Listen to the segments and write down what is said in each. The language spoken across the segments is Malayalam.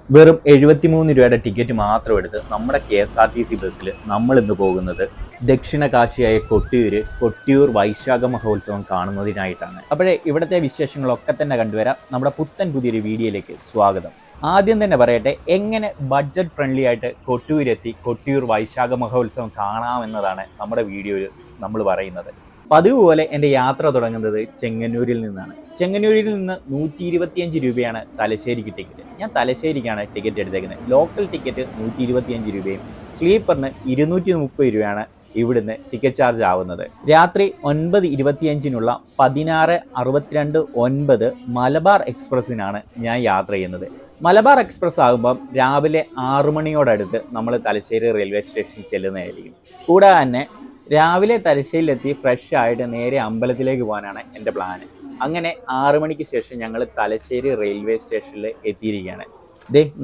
വെറും 73 രൂപയുടെ ടിക്കറ്റ് മാത്രം എടുത്ത് നമ്മുടെ KSRTC ബസ്സിൽ നമ്മൾ ഇന്ന് പോകുന്നത് ദക്ഷിണ കാശിയായ കൊട്ടിയൂർ വൈശാഖ മഹോത്സവം കാണുന്നതിനായിട്ടാണ്. അപ്പോഴേ ഇവിടുത്തെ വിശേഷങ്ങളൊക്കെ തന്നെ കണ്ടുവരാം. നമ്മുടെ പുതിയൊരു വീഡിയോയിലേക്ക് സ്വാഗതം. ആദ്യം തന്നെ പറയട്ടെ, എങ്ങനെ ബഡ്ജറ്റ് ഫ്രണ്ട്ലി ആയിട്ട് കൊട്ടിയൂരെത്തി കൊട്ടിയൂർ വൈശാഖ മഹോത്സവം കാണാമെന്നതാണ് നമ്മുടെ വീഡിയോയിൽ നമ്മൾ പറയുന്നത്. പതിവ് പോലെ എൻ്റെ യാത്ര തുടങ്ങുന്നത് ചെങ്ങന്നൂരിൽ നിന്നാണ്. ചെങ്ങന്നൂരിൽ നിന്ന് 125 രൂപയാണ് തലശ്ശേരിക്ക് ടിക്കറ്റ്. ഞാൻ തലശ്ശേരിക്കാണ് ടിക്കറ്റ് എടുത്തേക്കുന്നത്. ലോക്കൽ ടിക്കറ്റ് 125 രൂപയും സ്ലീപ്പറിന് 230 രൂപയാണ് ഇവിടുന്ന് ടിക്കറ്റ് ചാർജ് ആവുന്നത്. രാത്രി 9:25 16:62 മലബാർ എക്സ്പ്രസ്സിനാണ് ഞാൻ യാത്ര ചെയ്യുന്നത്. മലബാർ എക്സ്പ്രസ് ആകുമ്പം രാവിലെ 6 മണിയോടടുത്ത് നമ്മൾ തലശ്ശേരി റെയിൽവേ സ്റ്റേഷനിൽ ചെല്ലുന്നതായിരിക്കും. കൂടാതെ തന്നെ രാവിലെ തലശ്ശേരിയിലെത്തി ഫ്രഷ് ആയിട്ട് നേരെ അമ്പലത്തിലേക്ക് പോകാനാണ് എൻ്റെ പ്ലാന്. അങ്ങനെ 6 മണിക്ക് ശേഷം ഞങ്ങൾ തലശ്ശേരി റെയിൽവേ സ്റ്റേഷനിൽ എത്തിയിരിക്കുകയാണ്.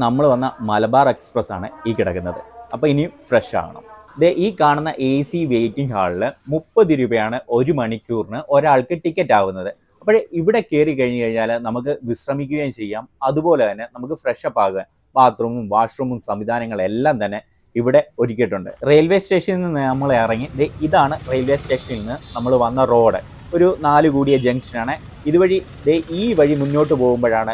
നമ്മൾ വന്ന മലബാർ എക്സ്പ്രസ് ആണ് ഈ കിടക്കുന്നത്. അപ്പോൾ ഇനി ഫ്രഷ് ആകണം. ഈ കാണുന്ന AC വെയിറ്റിംഗ് ഹാളിൽ 30 രൂപയാണ് 1 മണിക്കൂറിന് ഒരാൾക്ക് ടിക്കറ്റ് ആവുന്നത്. അപ്പോൾ ഇവിടെ കയറി കഴിഞ്ഞ് കഴിഞ്ഞാൽ നമുക്ക് വിശ്രമിക്കുകയും ചെയ്യാം. അതുപോലെ തന്നെ നമുക്ക് ഫ്രഷപ്പ് ആകാൻ ബാത്റൂമും വാഷ്റൂമും സംവിധാനങ്ങളെല്ലാം തന്നെ ഇവിടെ ഒരുക്കിയിട്ടുണ്ട്. റെയിൽവേ സ്റ്റേഷനിൽ നിന്ന് നമ്മൾ ഇറങ്ങി ഇതാണ് റെയിൽവേ സ്റ്റേഷനിൽ നിന്ന് നമ്മൾ വന്ന റോഡ്. ഒരു 4 കൂടിയ ജംഗ്ഷനാണ്. ഇതുവഴി ഈ വഴി മുന്നോട്ട് പോകുമ്പോഴാണ്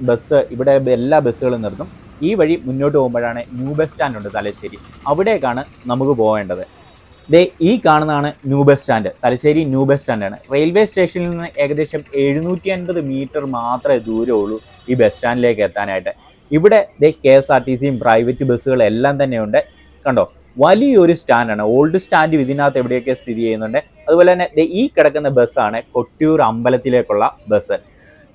ബസ്, ഇവിടെ എല്ലാ ബസ്സുകളും നിർത്തും. ഈ വഴി മുന്നോട്ട് പോകുമ്പോഴാണ് ന്യൂ ബസ് സ്റ്റാൻഡ് ഉണ്ട് തലശ്ശേരി, അവിടേക്കാണ് നമുക്ക് പോകേണ്ടത്. ഈ കാണുന്നതാണ് new bus stand. Thalassery new bus സ്റ്റാൻഡാണ്. റെയിൽവേ സ്റ്റേഷനിൽ നിന്ന് ഏകദേശം 750 മീറ്റർ മാത്രമേ ദൂരമുള്ളൂ ഈ ബസ് സ്റ്റാൻഡിലേക്ക് എത്താനായിട്ട്. ഇവിടെ KSRTCയും പ്രൈവറ്റ് ബസ്സുകളെല്ലാം തന്നെയുണ്ട്. കണ്ടോ, വലിയൊരു സ്റ്റാൻഡാണ്. ഓൾഡ് സ്റ്റാൻഡ് ഇതിനകത്ത് എവിടെയൊക്കെ സ്ഥിതി ചെയ്യുന്നുണ്ട്. അതുപോലെ തന്നെ ഈ കിടക്കുന്ന ബസ്സാണ് കൊട്ടിയൂർ അമ്പലത്തിലേക്കുള്ള ബസ്.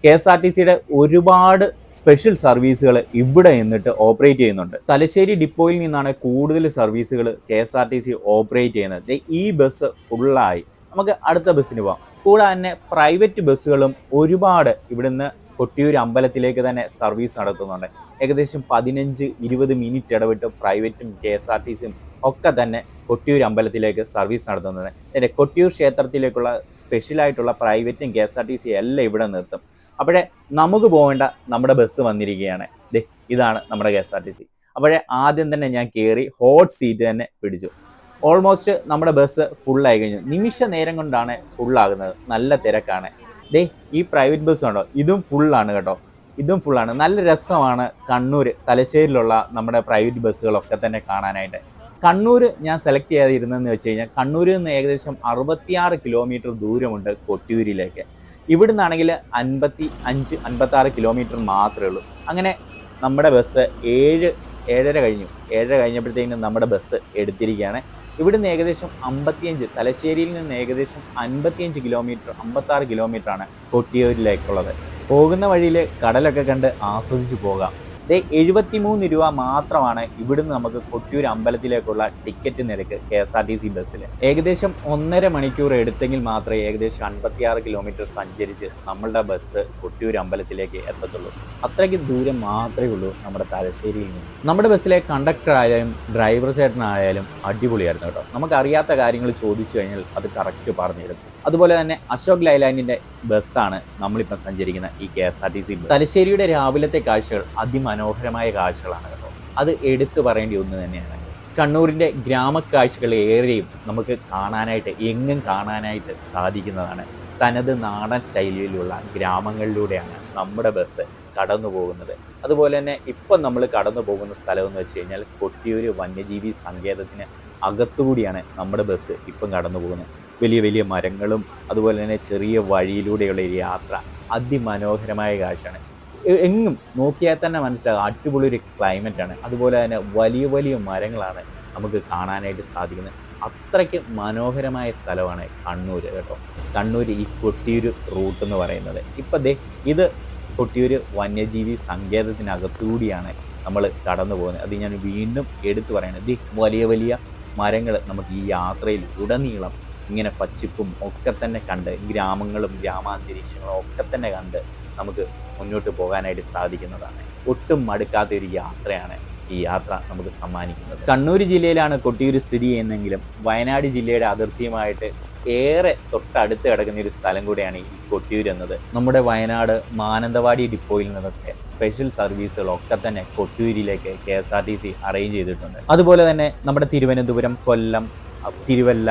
KSRTCയുടെ ഒരുപാട് സ്പെഷ്യൽ സർവീസുകൾ ഇവിടെ നിന്നിട്ട് ഓപ്പറേറ്റ് ചെയ്യുന്നുണ്ട്. തലശ്ശേരി ഡിപ്പോയിൽ നിന്നാണ് കൂടുതൽ സർവീസുകൾ KSRTC ഓപ്പറേറ്റ് ചെയ്യുന്നത്. ഈ ബസ് ഫുള്ളായി. നമുക്ക് അടുത്ത ബസ്സിന് പോകാം. കൂടാതെ തന്നെ പ്രൈവറ്റ് ബസ്സുകളും ഒരുപാട് ഇവിടുന്ന് കൊട്ടിയൂർ അമ്പലത്തിലേക്ക് തന്നെ സർവീസ് നടത്തുന്നുണ്ട്. ഏകദേശം 15-20 മിനിറ്റ് ഇടവിട്ട് പ്രൈവറ്റും KSRTCയും ഒക്കെ തന്നെ കൊട്ടിയൂർ അമ്പലത്തിലേക്ക് സർവീസ് നടത്തുന്നുണ്ട്. കൊട്ടിയൂർ ക്ഷേത്രത്തിലേക്കുള്ള സ്പെഷ്യലായിട്ടുള്ള പ്രൈവറ്റും KSRTC എല്ലാം ഇവിടെ നിർത്തും. അപ്പോഴേ നമുക്ക് പോകേണ്ട നമ്മുടെ ബസ് വന്നിരിക്കുകയാണ്. ഇതാണ് നമ്മുടെ KSRTC. അപ്പോഴേ ആദ്യം തന്നെ ഞാൻ കയറി ഹോട്ട് സീറ്റ് തന്നെ പിടിച്ചു. ഓൾമോസ്റ്റ് നമ്മുടെ ബസ് ഫുള്ളായി കഴിഞ്ഞു. നിമിഷ നേരം കൊണ്ടാണ് ഫുള്ളാകുന്നത്. നല്ല തിരക്കാണ്. ഈ പ്രൈവറ്റ് ബസ് ഉണ്ടോ, ഇതും ഫുള്ളാണ് കേട്ടോ. ഇതും ഫുള്ളാണ്. നല്ല രസമാണ് കണ്ണൂർ തലശ്ശേരിയിലുള്ള നമ്മുടെ പ്രൈവറ്റ് ബസ്സുകളൊക്കെ തന്നെ കാണാനായിട്ട്. കണ്ണൂർ ഞാൻ സെലക്ട് ചെയ്യാതിരുന്നതെന്ന് വെച്ച് കഴിഞ്ഞാൽ കണ്ണൂരിൽ നിന്ന് ഏകദേശം 66 കിലോമീറ്റർ ദൂരമുണ്ട് കൊട്ടിയൂരിലേക്ക്. ഇവിടുന്നാണെങ്കിൽ 55-56 കിലോമീറ്റർ മാത്രമേ ഉള്ളൂ. അങ്ങനെ നമ്മുടെ ബസ് 7-7:30 കഴിഞ്ഞു. 7:30 കഴിഞ്ഞപ്പോഴത്തേക്കും നമ്മുടെ ബസ് എടുത്തിരിക്കുകയാണ്. ഇവിടുന്ന് ഏകദേശം 55, തലശ്ശേരിയിൽ നിന്ന് ഏകദേശം 55 കിലോമീറ്റർ 56 കിലോമീറ്റർ ആണ് കൊട്ടിയൂരിലേക്കുള്ളത്. പോകുന്ന വഴിയിൽ കടലൊക്കെ കണ്ട് ആസ്വദിച്ച് പോകാം. 73 രൂപ മാത്രമാണ് ഇവിടുന്ന് നമുക്ക് കൊട്ടിയൂർ അമ്പലത്തിലേക്കുള്ള ടിക്കറ്റ് നിരക്ക് KSRTC ബസ്സിൽ. ഏകദേശം 1.5 മണിക്കൂർ എടുത്തെങ്കിൽ മാത്രമേ ഏകദേശം 56 കിലോമീറ്റർ സഞ്ചരിച്ച് നമ്മളുടെ ബസ് കൊട്ടിയൂർ അമ്പലത്തിലേക്ക് എത്തത്തുള്ളൂ. അത്രയ്ക്ക് ദൂരം മാത്രമേ ഉള്ളൂ നമ്മുടെ തലശ്ശേരിയിൽ നിന്ന്. നമ്മുടെ ബസ്സിലെ കണ്ടക്ടർ ആയാലും ഡ്രൈവർ ചേട്ടനായാലും അടിപൊളിയായിരുന്നു കേട്ടോ. നമുക്കറിയാത്ത കാര്യങ്ങൾ ചോദിച്ചു കഴിഞ്ഞാൽ അത് കറക്റ്റ് പറഞ്ഞു തരും. അതുപോലെ തന്നെ അശോക് ലൈലാൻഡിൻ്റെ ബസ്സാണ് നമ്മളിപ്പം സഞ്ചരിക്കുന്ന ഈ KSRTC ബസ്. തലശ്ശേരിയുടെ രാവിലത്തെ കാഴ്ചകൾ അതിമനോഹരമായ കാഴ്ചകളാണ് കേട്ടോ. അത് എടുത്തു പറയേണ്ട ഒന്ന് തന്നെയാണ്. കണ്ണൂരിൻ്റെ ഗ്രാമക്കാഴ്ചകൾ ഏറെയും നമുക്ക് കാണാനായിട്ട് എങ്ങും കാണാനായിട്ട് സാധിക്കുന്നതാണ്. തനത് നാടൻ സ്റ്റൈലിലുള്ള ഗ്രാമങ്ങളിലൂടെയാണ് നമ്മുടെ ബസ് കടന്നു പോകുന്നത്. അതുപോലെ തന്നെ ഇപ്പം നമ്മൾ കടന്നു പോകുന്ന സ്ഥലം എന്ന് വെച്ച് കഴിഞ്ഞാൽ കൊട്ടിയൂർ വന്യജീവി സങ്കേതത്തിന് അകത്തുകൂടിയാണ് നമ്മുടെ ബസ് ഇപ്പം കടന്നു പോകുന്നത്. വലിയ വലിയ മരങ്ങളും അതുപോലെ തന്നെ ചെറിയ വഴിയിലൂടെയുള്ള ഒരു യാത്ര അതിമനോഹരമായ കാഴ്ചയാണ്. എങ്ങും നോക്കിയാൽ തന്നെ മനസ്സിലാകും അടിപൊളി ഒരു ക്ലൈമറ്റാണ്. അതുപോലെ തന്നെ വലിയ വലിയ മരങ്ങളാണ് നമുക്ക് കാണാനായിട്ട് സാധിക്കുന്നത്. അത്രയ്ക്ക് മനോഹരമായ സ്ഥലമാണ് കണ്ണൂർ കേട്ടോ. കണ്ണൂർ ഈ കൊട്ടിയൂർ റൂട്ട് എന്ന് പറയുന്നത്. ഇപ്പം ഇത് കൊട്ടിയൂർ വന്യജീവി സങ്കേതത്തിനകത്തുകൂടിയാണ് നമ്മൾ കടന്നു പോകുന്നത്. അത് ഞാൻ വീണ്ടും എടുത്തു പറയുന്നത്. വലിയ വലിയ മരങ്ങൾ നമുക്ക് ഈ യാത്രയിൽ ഉടനീളം ഇങ്ങനെ പച്ചിപ്പും ഒക്കെ തന്നെ കണ്ട് ഗ്രാമങ്ങളും ഗ്രാമാന്തരീക്ഷങ്ങളും ഒക്കെ തന്നെ കണ്ട് നമുക്ക് മുന്നോട്ട് പോകാനായിട്ട് സാധിക്കുന്നതാണ്. ഒട്ടും മടുക്കാത്തൊരു യാത്രയാണ് ഈ യാത്ര നമുക്ക് സമ്മാനിക്കുന്നത്. കണ്ണൂർ ജില്ലയിലാണ് കൊട്ടിയൂർ സ്ഥിതി ചെയ്യുന്നെങ്കിലും വയനാട് ജില്ലയുടെ അതിർത്തിയുമായിട്ട് ഏറെ തൊട്ടടുത്ത് കിടക്കുന്ന ഒരു സ്ഥലം കൂടിയാണ് ഈ കൊട്ടിയൂർ എന്നത്. നമ്മുടെ വയനാട് മാനന്തവാടി ഡിപ്പോയിൽ നിന്നൊക്കെ സ്പെഷ്യൽ സർവീസുകളൊക്കെ തന്നെ കൊട്ടിയൂരിലേക്ക് KSRTC അറേഞ്ച് ചെയ്തിട്ടുണ്ട്. അതുപോലെ തന്നെ നമ്മുടെ തിരുവനന്തപുരം, കൊല്ലം, തിരുവല്ല,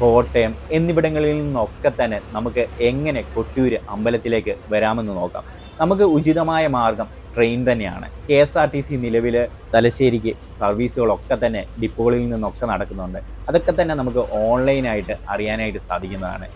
കോട്ടയം എന്നിവിടങ്ങളിൽ നിന്നൊക്കെ തന്നെ നമുക്ക് എങ്ങനെ കൊട്ടിയൂർ അമ്പലത്തിലേക്ക് വരാമെന്ന് നോക്കാം. നമുക്ക് ഉചിതമായ മാർഗം ട്രെയിൻ തന്നെയാണ്. KSRTC നിലവിൽ തലശ്ശേരിക്ക് സർവീസുകളൊക്കെ തന്നെ ഡിപ്പോകളിൽ നിന്നൊക്കെ നടക്കുന്നുണ്ട്. അതൊക്കെ തന്നെ നമുക്ക് ഓൺലൈനായിട്ട് അറിയാനായിട്ട് സാധിക്കുന്നതാണ്.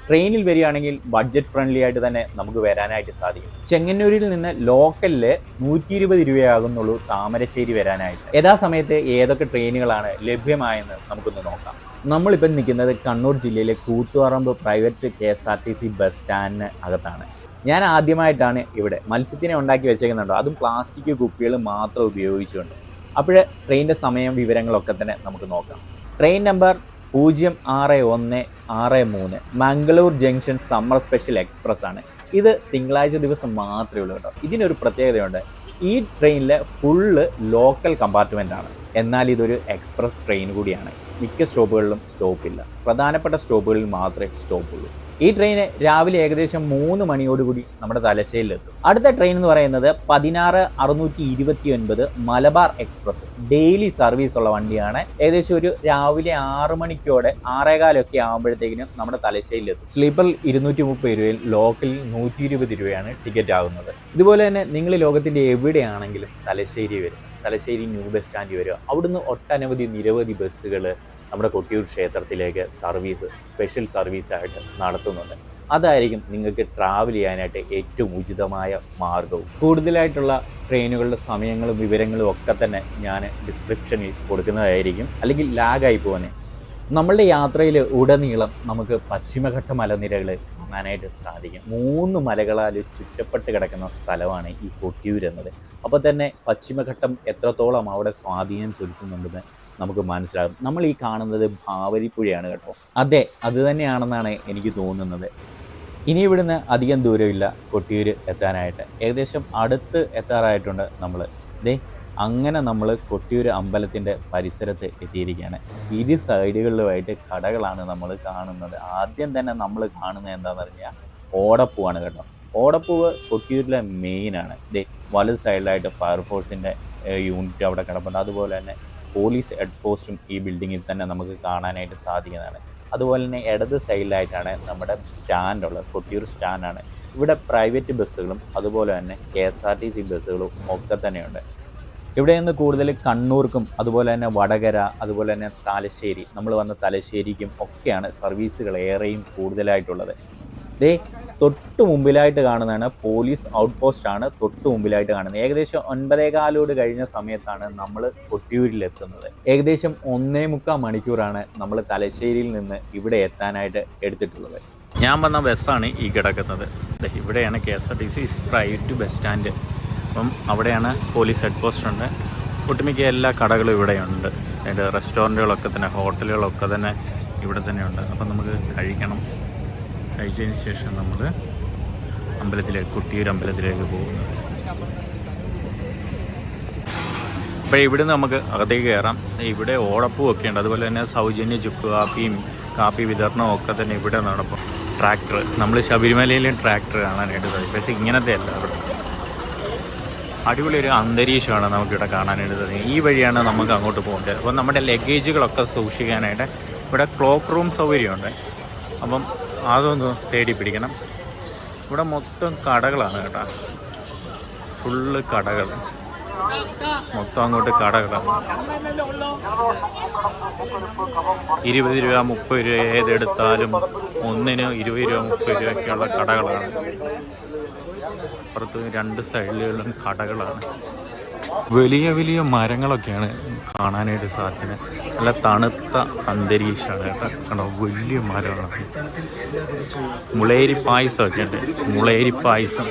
ട്രെയിനിൽ വരികയാണെങ്കിൽ ബഡ്ജറ്റ് ഫ്രണ്ട്ലി ആയിട്ട് തന്നെ നമുക്ക് വരാനായിട്ട് സാധിക്കും. ചെങ്ങന്നൂരിൽ നിന്ന് ലോക്കലിൽ 120 രൂപയാകുന്നുള്ളൂ താമരശ്ശേരി വരാനായിട്ട്. യഥാസമയത്ത് ഏതൊക്കെ ട്രെയിനുകളാണ് ലഭ്യമായെന്ന് നമുക്കൊന്ന് നോക്കാം. നമ്മളിപ്പം നിൽക്കുന്നത് കണ്ണൂർ ജില്ലയിലെ കൂത്തുപറമ്പ് പ്രൈവറ്റ് KSRTC ബസ് സ്റ്റാൻഡിന് അകത്താണ്. ഞാൻ ആദ്യമായിട്ടാണ് ഇവിടെ മത്സ്യത്തിനെ ഉണ്ടാക്കി വെച്ചേക്കുന്നുണ്ടോ, അതും പ്ലാസ്റ്റിക് കുപ്പികൾ മാത്രം ഉപയോഗിച്ചുകൊണ്ട്. അപ്പോൾ ട്രെയിനിൻ്റെ സമയം വിവരങ്ങളൊക്കെ തന്നെ നമുക്ക് നോക്കാം. Train number 0613 Mangalore junction summer special express ആണ്. ഇത് തിങ്കളാഴ്ച ദിവസം മാത്രമേ ഉള്ളൂ കേട്ടോ. ഇതിനൊരു പ്രത്യേകതയുണ്ട്. ഈ ട്രെയിനിലെ ഫുള്ള് ലോക്കൽ കമ്പാർട്ട്മെൻ്റ് ആണ്. എന്നാൽ ഇതൊരു എക്സ്പ്രസ് ട്രെയിൻ കൂടിയാണ്. മിക്ക സ്റ്റോപ്പുകളിലും സ്റ്റോപ്പില്ല. പ്രധാനപ്പെട്ട സ്റ്റോപ്പുകളിൽ മാത്രമേ സ്റ്റോപ്പുള്ളൂ. ഈ ട്രെയിന് രാവിലെ ഏകദേശം 3 മണിയോടുകൂടി നമ്മുടെ തലശ്ശേരിയിലെത്തും. അടുത്ത ട്രെയിൻ എന്ന് പറയുന്നത് 16629 മലബാർ എക്സ്പ്രസ് ഡെയിലി സർവീസ് ഉള്ള വണ്ടിയാണ്. ഏകദേശം ഒരു രാവിലെ 6 മണിക്കോടെ 6:15 ആകുമ്പോഴത്തേക്കിനും നമ്മുടെ തലശ്ശേരിയിലെത്തും. സ്ലീപ്പറിൽ 230 രൂപയിൽ ലോക്കലിൽ 120 രൂപയാണ് ടിക്കറ്റ് ആകുന്നത്. ഇതുപോലെ തന്നെ നിങ്ങൾ ലോകത്തിൻ്റെ എവിടെയാണെങ്കിലും തലശ്ശേരി വരും. തലശ്ശേരി ന്യൂ ബസ് സ്റ്റാൻഡിൽ വരിക. അവിടുന്ന് നിരവധി ബസ്സുകൾ നമ്മുടെ കൊട്ടിയൂർ ക്ഷേത്രത്തിലേക്ക് സ്പെഷ്യൽ സർവീസായിട്ട് നടത്തുന്നുണ്ട്. അതായിരിക്കും നിങ്ങൾക്ക് ട്രാവൽ ചെയ്യാനായിട്ട് ഏറ്റവും ഉചിതമായ മാർഗവും. കൂടുതലായിട്ടുള്ള ട്രെയിനുകളുടെ സമയങ്ങളും വിവരങ്ങളും ഒക്കെ തന്നെ ഞാൻ ഡിസ്ക്രിപ്ഷനിൽ കൊടുക്കുന്നതായിരിക്കും, അല്ലെങ്കിൽ ലാഗായി പോകാനേ. നമ്മളുടെ യാത്രയിൽ ഉടനീളം നമുക്ക് പശ്ചിമഘട്ട മലനിരകൾ കാണാനായിട്ട് സാധിക്കും. 3 മലകളാൽ ചുറ്റപ്പെട്ട് കിടക്കുന്ന സ്ഥലമാണ് ഈ കൊട്ടിയൂർ എന്നത്. അപ്പോൾ തന്നെ പശ്ചിമഘട്ടം എത്രത്തോളം അവിടെ സ്വാധീനം ചെലുത്തുന്നുണ്ടെന്ന് നമുക്ക് മനസ്സിലാകും. നമ്മൾ ഈ കാണുന്നത് ഭാവരിപ്പുഴയാണ് കേട്ടോ. അതെ, അത് തന്നെയാണെന്നാണ് എനിക്ക് തോന്നുന്നത്. ഇനി ഇവിടുന്ന് അധികം ദൂരമില്ല കൊട്ടിയൂർ എത്താനായിട്ട്. ഏകദേശം അടുത്ത് എത്താറായിട്ടുണ്ട് നമ്മൾ. അങ്ങനെ നമ്മൾ കൊട്ടിയൂർ അമ്പലത്തിൻ്റെ പരിസരത്ത് എത്തിയിരിക്കുകയാണ്. ഇരു സൈഡുകളിലുമായിട്ട് കടകളാണ് നമ്മൾ കാണുന്നത്. ആദ്യം തന്നെ നമ്മൾ കാണുന്നത് എന്താണെന്ന് പറഞ്ഞാൽ ഓടപ്പൂവാണ് കേട്ടോ. ഓടപ്പൂവ് കൊട്ടിയൂരിലെ മെയിനാണ്. വലത് സൈഡിലായിട്ട് ഫയർഫോഴ്സിൻ്റെ യൂണിറ്റ് അവിടെ കിടപ്പുണ്ട്. അതുപോലെ തന്നെ പോലീസ് ഹെഡ് പോസ്റ്റും ഈ ബിൽഡിങ്ങിൽ തന്നെ നമുക്ക് കാണാനായിട്ട് സാധിക്കുന്നതാണ്. അതുപോലെ തന്നെ ഇടത് സൈഡിലായിട്ടാണ് നമ്മുടെ സ്റ്റാൻഡുള്ളത്. കൊട്ടിയൂർ സ്റ്റാൻഡാണ്. ഇവിടെ പ്രൈവറ്റ് ബസ്സുകളും അതുപോലെ തന്നെ KSRTC ബസ്സുകളും ഒക്കെ തന്നെയുണ്ട്. ഇവിടെ നിന്ന് കൂടുതൽ കണ്ണൂർക്കും അതുപോലെ തന്നെ വടകര, അതുപോലെ തന്നെ തലശ്ശേരി, നമ്മൾ വന്ന തലശ്ശേരിക്കും ഒക്കെയാണ് സർവീസുകൾ ഏറെയും കൂടുതലായിട്ടുള്ളത്. തൊട്ട് മുമ്പിലായിട്ട് കാണുന്നതാണ് പോലീസ് ഔട്ട് പോസ്റ്റാണ്. തൊട്ട് മുമ്പിലായിട്ട് കാണുന്നത് ഏകദേശം 9:15 കഴിഞ്ഞ സമയത്താണ് നമ്മൾ കൊട്ടിയൂരിലെത്തുന്നത്. ഏകദേശം 1.25 മണിക്കൂറാണ് നമ്മൾ തലശ്ശേരിയിൽ നിന്ന് ഇവിടെ എത്താനായിട്ട് എടുത്തിട്ടുള്ളത്. ഞാൻ വന്ന ബസ്സാണ് ഈ കിടക്കുന്നത്. ഇവിടെയാണ് KSRTC പ്രൈവറ്റ് ബസ് സ്റ്റാൻഡ്. അപ്പം അവിടെയാണ് പോലീസ് ഹെഡ് പോസ്റ്റ് ഉണ്ട്. ഒട്ടുമിക്ക എല്ലാ കടകളും ഇവിടെയുണ്ട്. അതിൻ്റെ റെസ്റ്റോറൻറ്റുകളൊക്കെ തന്നെ, ഹോട്ടലുകളൊക്കെ തന്നെ ഇവിടെ തന്നെയുണ്ട്. അപ്പം നമുക്ക് കഴിച്ചതിന് ശേഷം നമ്മൾ കൊട്ടിയൂർ അമ്പലത്തിലേക്ക് പോകുന്നു. അപ്പോൾ ഇവിടുന്ന് നമുക്ക് അകത്തേക്ക് കയറാം. ഇവിടെ ഓടപ്പൂവൊക്കെ ഉണ്ട്. അതുപോലെ തന്നെ സൗജന്യ ചുക്ക് കാപ്പി വിതരണവും ഒക്കെ തന്നെ ഇവിടെ നടക്കും. ട്രാക്ടർ, നമ്മൾ ശബരിമലയിലും ട്രാക്ടർ കാണാനായിട്ട് സാധിക്കും. പക്ഷേ ഇങ്ങനത്തെ അല്ല. അവിടെ അടിപൊളി ഒരു അന്തരീക്ഷമാണ് നമുക്കിവിടെ കാണാനായിട്ട് സാധിക്കും. ഈ വഴിയാണ് നമുക്ക് അങ്ങോട്ട് പോകേണ്ടത്. അപ്പോൾ നമ്മുടെ ലഗേജുകളൊക്കെ സൂക്ഷിക്കാനായിട്ട് ഇവിടെ ക്ലോക്ക് റൂം സൗകര്യമുണ്ട്. അപ്പം അതൊന്ന് തേടി പിടിക്കണം. ഇവിടെ മൊത്തം കടകളാണ് കേട്ടോ. ഫുള്ള് കടകൾ, മൊത്തം അങ്ങോട്ട് കടകളാണ്. 20 രൂപ 30 രൂപ ഏതെടുത്താലും ഒന്നിന് 20 രൂപ 30 രൂപയൊക്കെയുള്ള കടകളാണ്. അപ്പുറത്ത് 2 സൈഡിലും കടകളാണ്. വലിയ വലിയ മരങ്ങളൊക്കെയാണ് കാണാനായിട്ട് സാധിക്കുന്നത്. നല്ല തണുത്ത അന്തരീക്ഷമാണ് കേട്ടോ. കണ്ടോ, വലിയ മരങ്ങളാണ്. മുളേരി പായസമൊക്കെ ഉണ്ട്. മുളേരി പായസം,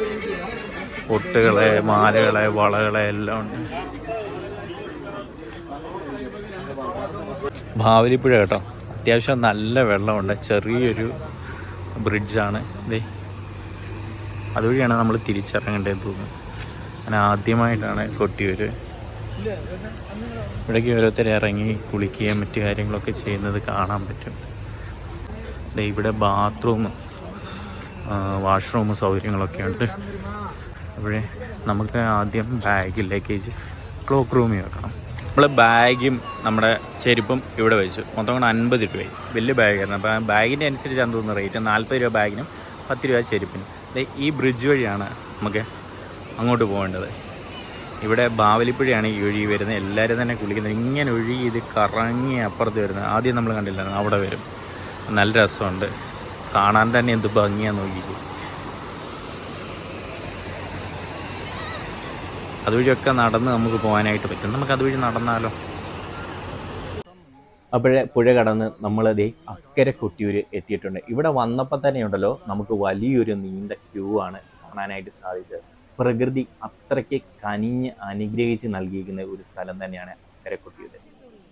പൊട്ടുകളെ, മാലകളെ, വളകളെ എല്ലാം ഉണ്ട്. ഭാവലിപ്പുഴ കേട്ടോ. അത്യാവശ്യം നല്ല വെള്ളമുണ്ട്. ചെറിയൊരു ബ്രിഡ്ജാണ്. അതുവഴിയാണ് നമ്മൾ തിരിച്ചിറങ്ങേണ്ടതെന്ന് തോന്നുന്നു. ഞാൻ ആദ്യമായിട്ടാണ് കൊട്ടിയൂർ. ഇവിടേക്ക് ഓരോരുത്തർ ഇറങ്ങി കുളിക്കുകയും മറ്റു കാര്യങ്ങളൊക്കെ ചെയ്യുന്നത് കാണാൻ പറ്റും. ഇവിടെ ബാത്റൂം, വാഷ്റൂം സൗകര്യങ്ങളൊക്കെ ഉണ്ട്. അവിടെ നമുക്ക് ആദ്യം ബാഗ്, ലഗേജ് ക്ലോക്ക് റൂമിൽ വെക്കണം. നമ്മൾ ബാഗും നമ്മുടെ ചെരുപ്പും ഇവിടെ വെച്ചു. മൊത്തം കൊണ്ട് 50 രൂപയായി. വലിയ ബാഗായിരുന്നു. അപ്പോൾ ബാഗിൻ്റെ അനുസരിച്ചാണ് തോന്നുന്നു റേറ്റ്. 40 രൂപ ബാഗിനും 10 രൂപ ചെരുപ്പിനും. ഈ ബ്രിഡ്ജ് വഴിയാണ് നമുക്ക് അങ്ങോട്ട് പോകേണ്ടത്. ഇവിടെ ബാവലിപ്പുഴയാണ് ഈ ഒഴുകി വരുന്നത്. എല്ലാവരും തന്നെ കുളിക്കുന്നത്. ഇങ്ങനെ ഒഴുകി ഇത് കറങ്ങി അപ്പുറത്ത് വരുന്നത്. ആദ്യം നമ്മൾ കണ്ടില്ലായിരുന്നു, അവിടെ വരും. നല്ല രസമുണ്ട് കാണാൻ തന്നെ. എന്ത് ഭംഗിയാന്ന് നോക്കിക്കോ. അതുവഴിയൊക്കെ നടന്ന് നമുക്ക് പോകാനായിട്ട് പറ്റും. നമുക്ക് അതുവഴി നടന്നാലോ? അപ്പോഴേ പുഴ കടന്ന് നമ്മളതേ അക്കരെ കൊട്ടിയൂർ എത്തിയിട്ടുണ്ട്. ഇവിടെ വന്നപ്പോൾ തന്നെ ഉണ്ടല്ലോ നമുക്ക് വലിയൊരു നീണ്ട ക്യൂ ആണ് കാണാനായിട്ട് സാധിച്ചത്. പ്രകൃതി അത്രയ്ക്ക് കനിഞ്ഞ് അനുഗ്രഹിച്ച് നൽകിയിരിക്കുന്ന ഒരു സ്ഥലം തന്നെയാണ് അക്കരെ കൊട്ടിയൂർ.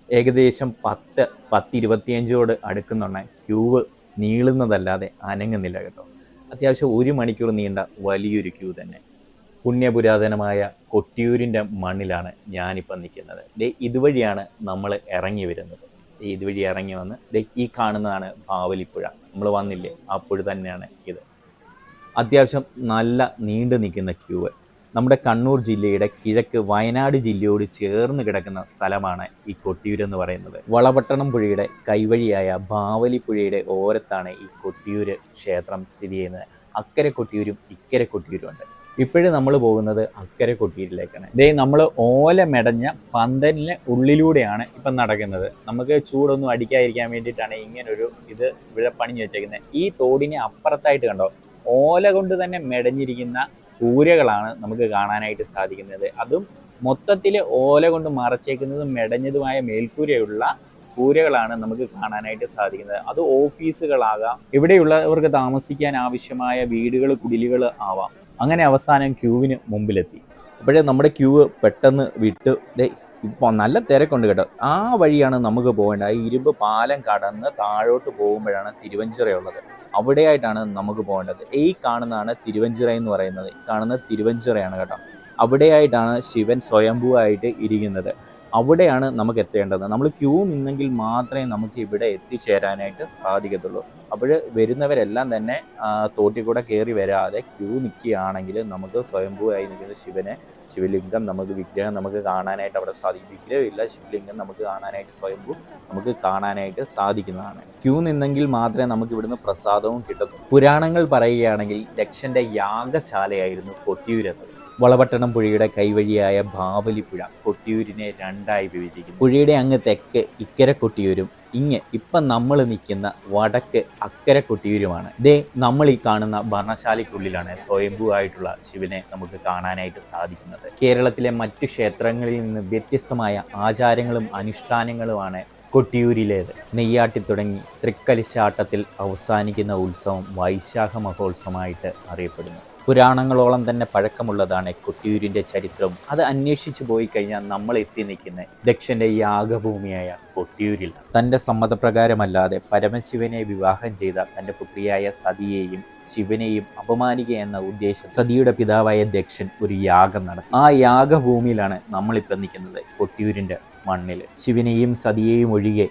ഏകദേശം 10-25 അടുക്കുന്നുണ്ട്. ക്യൂവ് നീളുന്നതല്ലാതെ അനങ്ങുന്നില്ല കേട്ടോ. അത്യാവശ്യം 1 മണിക്കൂർ നീണ്ട വലിയൊരു ക്യൂ തന്നെ. പുണ്യപുരാതനമായ കൊട്ടിയൂരിൻ്റെ മണ്ണിലാണ് ഞാനിപ്പം നിൽക്കുന്നത്. ഇതുവഴിയാണ് നമ്മൾ ഇറങ്ങി വരുന്നത്. ഇതുവഴി ഇറങ്ങി വന്ന് ഈ കാണുന്നതാണ് ബാവലിപ്പുഴ. നമ്മൾ വന്നില്ലേ, ആ പുഴ തന്നെയാണ് ഇത്. അത്യാവശ്യം നല്ല നീണ്ടു നിൽക്കുന്ന ക്യൂവ്. നമ്മുടെ കണ്ണൂർ ജില്ലയുടെ കിഴക്ക് വയനാട് ജില്ലയോട് ചേർന്ന് കിടക്കുന്ന സ്ഥലമാണ് ഈ കൊട്ടിയൂർ എന്ന് പറയുന്നത്. വളപട്ടണം പുഴയുടെ കൈവഴിയായ ബാവലിപ്പുഴയുടെ ഓരത്താണ് ഈ കൊട്ടിയൂർ ക്ഷേത്രം സ്ഥിതി ചെയ്യുന്നത്. അക്കരെ കൊട്ടിയൂരും ഇക്കരെ കൊട്ടിയൂരും ഉണ്ട്. ഇപ്പോഴും നമ്മൾ പോകുന്നത് അക്കരെ കൊട്ടിയൂരിലേക്കാണ്. നമ്മൾ ഓല മെടഞ്ഞ പന്തലിന് ഉള്ളിലൂടെയാണ് ഇപ്പം നടക്കുന്നത്. നമുക്ക് ചൂടൊന്നും അടിക്കാതിരിക്കാൻ വേണ്ടിയിട്ടാണ് ഇങ്ങനൊരു ഇത് ഇവിടെ പണിഞ്ഞു വെച്ചേക്കുന്നത്. ഈ തോടിനെ അപ്പുറത്തായിട്ട് കണ്ടോ, ഓല കൊണ്ട് തന്നെ മെടഞ്ഞിരിക്കുന്ന കൂരകളാണ് നമുക്ക് കാണാനായിട്ട് സാധിക്കുന്നത്. അതും മൊത്തത്തിൽ ഓല കൊണ്ട് മറച്ചേക്കുന്നതും മെടഞ്ഞതുമായ മേൽക്കൂരയുള്ള കൂരകളാണ് നമുക്ക് കാണാനായിട്ട് സാധിക്കുന്നത്. അത് ഓഫീസുകളാകാം, ഇവിടെയുള്ളവർക്ക് താമസിക്കാൻ ആവശ്യമായ വീടുകൾ, കുടിലുകൾ ആവാം. അങ്ങനെ അവസാനം ക്യൂവിന് മുമ്പിലെത്തി. അപ്പോഴേ നമ്മുടെ ക്യൂവ് പെട്ടെന്ന് വിട്ട് ഇപ്പോൾ നല്ല തിരക്കുണ്ട് കേട്ടോ. ആ വഴിയാണ് നമുക്ക് പോകേണ്ടത്. ഈ ഇരുമ്പ് പാലം കടന്ന് താഴോട്ട് പോകുമ്പോഴാണ് തിരുവഞ്ചിറയുള്ളത്. അവിടെയായിട്ടാണ് നമുക്ക് പോകേണ്ടത്. ഈ കാണുന്നതാണ് തിരുവഞ്ചിറ എന്ന് പറയുന്നത്. കാണുന്നത് തിരുവഞ്ചിറയാണ് കേട്ടോ. അവിടെയായിട്ടാണ് ശിവൻ സ്വയംഭൂവായിട്ട് ഇരിക്കുന്നത്. അവിടെയാണ് നമുക്ക് എത്തേണ്ടത്. നമ്മൾ ക്യൂ നിന്നെങ്കിൽ മാത്രമേ നമുക്ക് ഇവിടെ എത്തിച്ചേരാനായിട്ട് സാധിക്കത്തുള്ളൂ. അപ്പോൾ വരുന്നവരെല്ലാം തന്നെ തോട്ടിൽ കൂടെ കയറി വരാതെ ക്യൂ നിൽക്കുകയാണെങ്കിൽ നമുക്ക് സ്വയംഭൂവായി നിൽക്കുന്ന ശിവലിംഗം, നമുക്ക് വിഗ്രഹം നമുക്ക് കാണാനായിട്ട് അവിടെ സാധിക്കും. വിഗ്രഹമില്ല, ശിവലിംഗം നമുക്ക് കാണാനായിട്ട് സ്വയംഭൂ നമുക്ക് കാണാനായിട്ട് സാധിക്കുന്നതാണ്. ക്യൂ നിന്നെങ്കിൽ മാത്രമേ നമുക്ക് ഇവിടുന്ന് പ്രസാദവും കിട്ടത്തുള്ളൂ. പുരാണങ്ങൾ പറയുകയാണെങ്കിൽ ദക്ഷന്റെ യാഗശാലയായിരുന്നു കൊട്ടിയൂരെന്നത്. വളപട്ടണം പുഴയുടെ കൈവഴിയായ ബാവലിപ്പുഴ കൊട്ടിയൂരിനെ 2ആയി വിഭജിക്കുന്നു. പുഴയുടെ അങ്ങ് തെക്ക് ഇക്കരെ കൊട്ടിയൂരും ഇപ്പം നമ്മൾ നിൽക്കുന്ന വടക്ക് അക്കരെ കൊട്ടിയൂരുമാണ്. നമ്മൾ ഈ കാണുന്ന ഭരണശാലയ്ക്കുള്ളിലാണ് സ്വയംഭൂ ആയിട്ടുള്ള ശിവനെ നമുക്ക് കാണാനായിട്ട് സാധിക്കുന്നത്. കേരളത്തിലെ മറ്റു ക്ഷേത്രങ്ങളിൽ നിന്ന് വ്യത്യസ്തമായ ആചാരങ്ങളും അനുഷ്ഠാനങ്ങളുമാണ് കൊട്ടിയൂരിലേത്. നെയ്യാട്ടി തുടങ്ങി തൃക്കലിശാട്ടത്തിൽ അവസാനിക്കുന്ന ഉത്സവം വൈശാഖ മഹോത്സവമായിട്ട് അറിയപ്പെടുന്നു. പുരാണങ്ങളോളം തന്നെ പഴക്കമുള്ളതാണ് കൊട്ടിയൂരിൻ്റെ ചരിത്രം. അത് അന്വേഷിച്ചു പോയി കഴിഞ്ഞാൽ നമ്മൾ എത്തി നിൽക്കുന്ന ദക്ഷന്റെ യാഗഭൂമിയായ കൊട്ടിയൂരിൽ. തൻ്റെ സമ്മതപ്രകാരമല്ലാതെ പരമശിവനെ വിവാഹം ചെയ്ത തൻ്റെ പുത്രിയായ സതിയെയും ശിവനെയും അപമാനിക്കുക എന്ന ഉദ്ദേശം സതിയുടെ പിതാവായ ദക്ഷൻ ഒരു യാഗം നടത്തി. ആ യാഗഭൂമിയിലാണ് നമ്മളിപ്പോൾ നിൽക്കുന്നത്, കൊട്ടിയൂരിൻ്റെ മണ്ണിൽ. ശിവനെയും സതിയെയും ഒഴികെ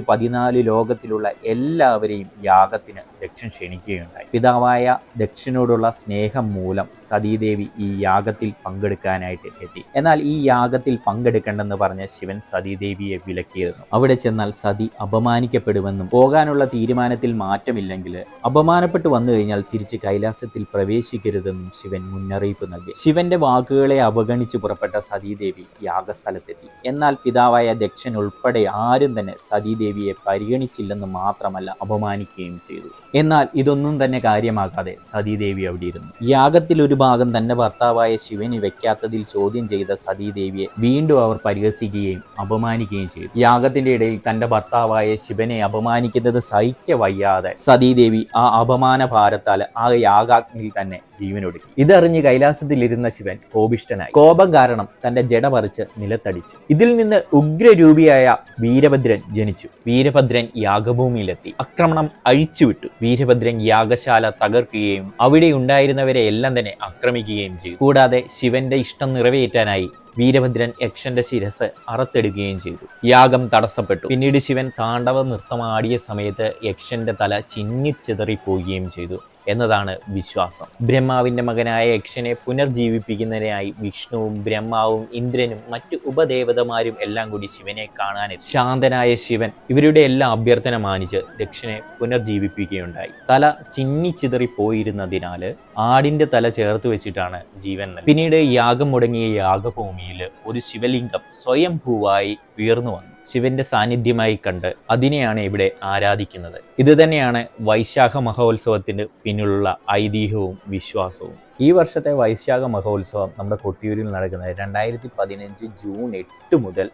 14 ലോകത്തിലുള്ള എല്ലാവരെയും യാഗത്തിന് ദക്ഷൻ ക്ഷണിക്കുകയുണ്ടായി. പിതാവായ ദക്ഷനോടുള്ള സ്നേഹം മൂലം സതീദേവി ഈ യാഗത്തിൽ പങ്കെടുക്കാനായിട്ട് എത്തി. എന്നാൽ ഈ യാഗത്തിൽ പങ്കെടുക്കണ്ടെന്ന് പറഞ്ഞ ശിവൻ സതീദേവിയെ വിലക്കിയിരുന്നു. അവിടെ ചെന്നാൽ സതി അപമാനിക്കപ്പെടുമെന്നും പോകാനുള്ള തീരുമാനത്തിൽ മാറ്റമില്ലെങ്കിൽ അപമാനപ്പെട്ടു വന്നു കഴിഞ്ഞാൽ തിരിച്ച് കൈലാസത്തിൽ പ്രവേശിക്കരുതെന്നും ശിവൻ മുന്നറിയിപ്പ് നൽകി. ശിവന്റെ വാക്കുകളെ അവഗണിച്ച് പുറപ്പെട്ട സതീദേവി യാഗസ്ഥലത്തെത്തി. എന്നാൽ പിതാവായ ദക്ഷൻ ഉൾപ്പെടെ ആരും തന്നെ സതീദേവിയെ പരിഗണിച്ചില്ലെന്ന് മാത്രമല്ല അപമാനിക്കുകയും ചെയ്തു. എന്നാൽ ഇതൊന്നും തന്നെ കാര്യമാക്കാതെ സതീദേവി അവിടെ ഇരുന്നു. യാഗത്തിൽ ഒരു ഭാഗം തന്റെ ഭർത്താവായ ശിവന് വെക്കാത്തതിൽ ചോദ്യം ചെയ്ത സതീദേവിയെ വീണ്ടും അവർ പരിഹസിക്കുകയും അപമാനിക്കുകയും ചെയ്തു. യാഗത്തിന്റെ ഇടയിൽ തന്റെ ഭർത്താവായ ശിവനെ അപമാനിക്കുന്നത് സഹിക്ക വയ്യാതെ സതീദേവി ആ അപമാന ഭാരത്താൽ ആ യാഗാഗ്നിയിൽ തന്നെ ജീവനൊടുക്കി. ഇതറിഞ്ഞ് കൈലാസത്തിലിരുന്ന ശിവൻ കോപിഷ്ഠനായി. കോപം കാരണം തന്റെ ജട പറിച്ച് നിലത്തടിച്ചു. ഇതിൽ നിന്ന് അന്ന് ഉഗ്രരൂപിയായ വീരഭദ്രൻ ജനിച്ചു. വീരഭദ്രൻ യാഗഭൂമിയിലെത്തി ആക്രമണം അഴിച്ചുവിട്ടു. വീരഭദ്രൻ യാഗശാല തകർക്കുകയും അവിടെ ഉണ്ടായിരുന്നവരെ എല്ലാം തന്നെ ആക്രമിക്കുകയും ചെയ്തു. കൂടാതെ ശിവന്റെ ഇഷ്ടം നിറവേറ്റാനായി വീരഭദ്രൻ യക്ഷന്റെ ശിരസ് അറുത്തെടുക്കുകയും ചെയ്തു. യാഗം തടസ്സപ്പെട്ടു. പിന്നീട് ശിവൻ താണ്ഡവ നൃത്തമാടിയ സമയത്ത് യക്ഷന്റെ തല ചിന്നിച്ചിതറിപ്പോവുകയും ചെയ്തു എന്നതാണ് വിശ്വാസം. ബ്രഹ്മാവിന്റെ മകനായ യക്ഷനെ പുനർജീവിപ്പിക്കുന്നതിനായി വിഷ്ണുവും ബ്രഹ്മാവും ഇന്ദ്രനും മറ്റു ഉപദേവതമാരും എല്ലാം കൂടി ശിവനെ കാണാനെത്തി. ശാന്തനായ ശിവൻ ഇവരുടെ എല്ലാ അഭ്യർത്ഥന മാനിച്ച് ദക്ഷനെ പുനർജീവിപ്പിക്കുകയുണ്ടായി. തല ചിന്നിച്ചിതറിപ്പോയിരുന്നതിനാൽ ആടിന്റെ തല ചേർത്ത് വെച്ചിട്ടാണ് ജീവൻ നൽകുന്നത്. പിന്നീട് യാഗം മുടങ്ങിയ യാഗഭൂമിയിൽ ഒരു ശിവലിംഗം സ്വയംഭൂവായി ഉയർന്നു വന്നു. ശിവന്റെ സാന്നിധ്യമായി കണ്ട് അതിനെയാണ് ഇവിടെ ആരാധിക്കുന്നത്. ഇത് തന്നെയാണ് വൈശാഖ മഹോത്സവത്തിന് പിന്നിലുള്ള ഐതിഹ്യവും വിശ്വാസവും. ഈ വർഷത്തെ വൈശാഖ മഹോത്സവം നമ്മുടെ കൊട്ടിയൂരിൽ നടക്കുന്നത് 2015 ജൂൺ 8 മുതൽ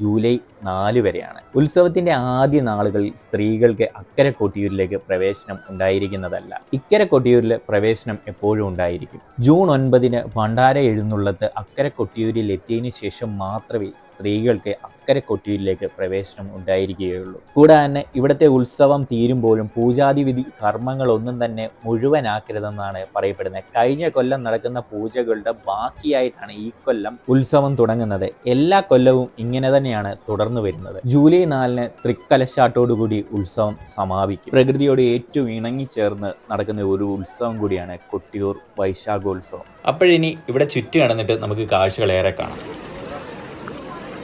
ജൂലൈ 4 വരെയാണ്. ഉത്സവത്തിന്റെ ആദ്യ നാളുകളിൽ സ്ത്രീകൾക്ക് അക്കരെ കൊട്ടിയൂരിലേക്ക് പ്രവേശനം ഉണ്ടായിരിക്കുന്നതല്ല. ഇക്കരെ കൊട്ടിയൂരിൽ പ്രവേശനം എപ്പോഴും ഉണ്ടായിരിക്കും. ജൂൺ 9 ഭണ്ഡാര എഴുന്നള്ളത്ത് അക്കരെ കൊട്ടിയൂരിൽ എത്തിയതിനു ശേഷം മാത്രമേ സ്ത്രീകൾക്ക് അക്കരെ കൊട്ടിയൂരിലേക്ക് പ്രവേശനം ഉണ്ടായിരിക്കുകയുള്ളൂ. കൂടാതെ ഇവിടുത്തെ ഉത്സവം തീരുമ്പോഴും പൂജാതിവിധി കർമ്മങ്ങളൊന്നും തന്നെ മുഴുവനാക്കരുതെന്നാണ് പറയപ്പെടുന്നത്. കഴിഞ്ഞ കൊല്ലം നടക്കുന്ന പൂജകളുടെ ബാക്കിയായിട്ടാണ് ഈ കൊല്ലം ഉത്സവം തുടങ്ങുന്നത്. എല്ലാ കൊല്ലവും ഇങ്ങനെ തന്നെയാണ് തുടർന്നു വരുന്നത്. ജൂലൈ 4 തൃക്കലശാട്ടോടുകൂടി ഉത്സവം സമാപിക്കും. പ്രകൃതിയോട് ഏറ്റവും ഇണങ്ങിച്ചേർന്ന് നടക്കുന്ന ഒരു ഉത്സവം കൂടിയാണ് കൊട്ടിയൂർ വൈശാഖോത്സവം. അപ്പോഴിനി ഇവിടെ ചുറ്റി നടന്നിട്ട് നമുക്ക് കാഴ്ചകളേറെ കാണാം.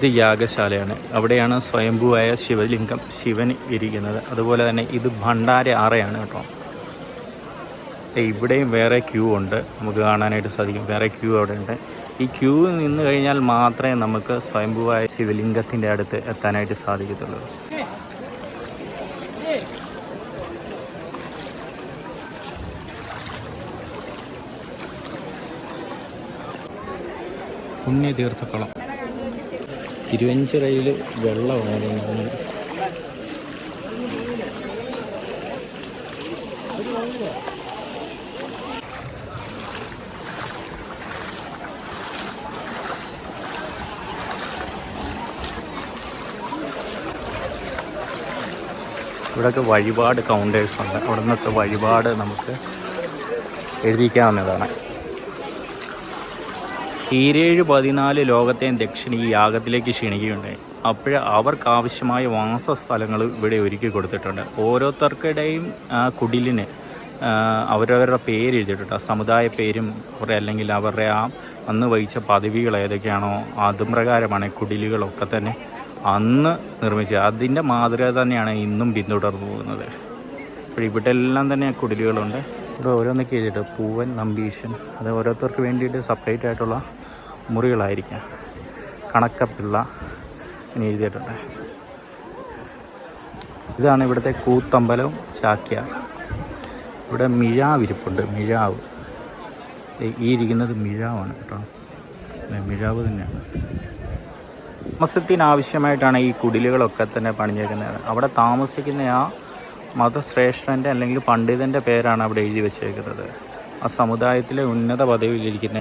ഇത് യാഗശാലയാണ്. അവിടെയാണ് സ്വയംഭൂവായ ശിവലിംഗം ശിവൻ ഇരിക്കുന്നത്. അതുപോലെ തന്നെ ഇത് ഭണ്ഡാര ആറയാണ് കേട്ടോ. ഇവിടെയും വേറെ ക്യൂ ഉണ്ട്, നമുക്ക് കാണാനായിട്ട് സാധിക്കും. വേറെ ക്യൂ അവിടെ ഉണ്ട്. ഈ ക്യൂ നിന്ന് കഴിഞ്ഞാൽ മാത്രമേ നമുക്ക് സ്വയംഭൂവായ ശിവലിംഗത്തിൻ്റെ അടുത്ത് എത്താനായിട്ട് സാധിക്കത്തുള്ളൂ. പുണ്യതീർത്ഥക്കുളം തിരുവഞ്ചിറയിൽ വെള്ളമാണ്. ഇവിടെയൊക്കെ വഴിപാട് കൗണ്ടേഴ്സ് ഉണ്ട്. അവിടെ നിന്നൊക്കെ വഴിപാട് നമുക്ക് എഴുതിക്കാവുന്നതാണ്. 14 ലോകത്തെയും ദക്ഷിണ ഈ യാഗത്തിലേക്ക് ക്ഷണിക്കുകയുണ്ടായി. അപ്പോൾ അവർക്ക് ആവശ്യമായ വാസസ്ഥലങ്ങൾ ഇവിടെ ഒരുക്കി കൊടുത്തിട്ടുണ്ട്. ഓരോരുത്തർക്കിടെയും കുടിലിന് അവരവരുടെ പേര് എഴുതിയിട്ടുണ്ട്. സമുദായ പേരും അല്ലെങ്കിൽ അവരുടെ അന്ന് വഹിച്ച പദവികൾ ഏതൊക്കെയാണോ അത് പ്രകാരമാണ് കുടിലുകളൊക്കെ തന്നെ അന്ന് നിർമ്മിച്ചത്. അതിൻ്റെ മാതൃക തന്നെയാണ് ഇന്നും പിന്തുടർന്നു പോകുന്നത്. അപ്പോൾ ഇവിടെ എല്ലാം തന്നെ കുടിലുകളുണ്ട്. ഇവിടെ ഓരോന്നൊക്കെ എഴുതിയിട്ട് പൂവൻ, നമ്പീശൻ, അത് ഓരോരുത്തർക്ക് വേണ്ടിയിട്ട് സെപ്പറേറ്റ് ആയിട്ടുള്ള മുറികളായിരിക്കാം. കണക്കപ്പിള്ള എന്ന് എഴുതിയിട്ടുണ്ട്. ഇതാണ് ഇവിടുത്തെ കൂത്തമ്പലവും ചാക്യാർ. ഇവിടെ മിഴാവിരിപ്പുണ്ട്. മിഴാവ് ഈ ഇരിക്കുന്നത് മിഴാവാണ് കേട്ടോ. മിഴാവ് തന്നെയാണ്. താമസത്തിനാവശ്യമായിട്ടാണ് ഈ കുടിലുകളൊക്കെ തന്നെ പണിഞ്ഞേക്കുന്നത്. അവിടെ താമസിക്കുന്ന ആ മതശ്രേഷ്ഠൻ്റെ അല്ലെങ്കിൽ പണ്ഡിതൻ്റെ പേരാണ് അവിടെ എഴുതി വെച്ചേക്കുന്നത്. ആ സമുദായത്തിലെ ഉന്നത പദവിയിലിരിക്കുന്ന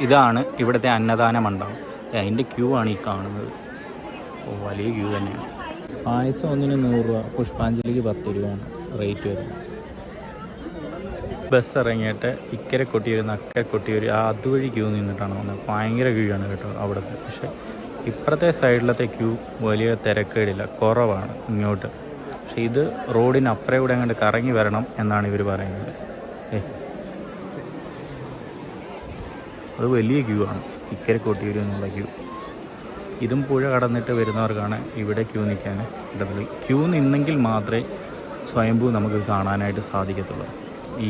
ഇതാണ് ഇവിടുത്തെ അന്നദാന മണ്ഡപം. അതിൻ്റെ ക്യൂ ആണ് ഈ കാണുന്നത്. വലിയ ക്യൂ തന്നെയാണ്. പായസം ഒന്നിന് 100 രൂപ, പുഷ്പാഞ്ജലിക്ക് 10 രൂപയാണ് റേറ്റ് വരുന്നത്. ബസ് ഇറങ്ങിയിട്ട് ഇക്കരെ കൊട്ടിയൂർ അക്കരെ കൊട്ടിയൂർ അതുവഴി ക്യൂ നിന്നിട്ടാണ് വന്നത്. ഭയങ്കര ക്യൂ ആണ് കേട്ടോ അവിടുത്തെ. പക്ഷേ ഇപ്പുറത്തെ സൈഡിലത്തെ ക്യൂ വലിയ തിരക്കേടില്ല, കുറവാണ് ഇങ്ങോട്ട്. പക്ഷെ ഇത് റോഡിന് അപ്പുറം കൂടെ അങ്ങോട്ട് കറങ്ങി വരണം എന്നാണ് ഇവർ പറയുന്നത്. അത് വലിയ ക്യൂ ആണ് ഇക്കരെ കൊട്ടിയൂർ എന്നുള്ള ക്യൂ. ഇതും പുഴ കടന്നിട്ട് വരുന്നവർക്കാണ് ഇവിടെ ക്യൂ നിൽക്കാൻ ഇടതുള്ളൂ. ക്യൂ നിന്നെങ്കിൽ മാത്രമേ സ്വയംഭൂ നമുക്ക് കാണാനായിട്ട് സാധിക്കത്തുള്ളൂ.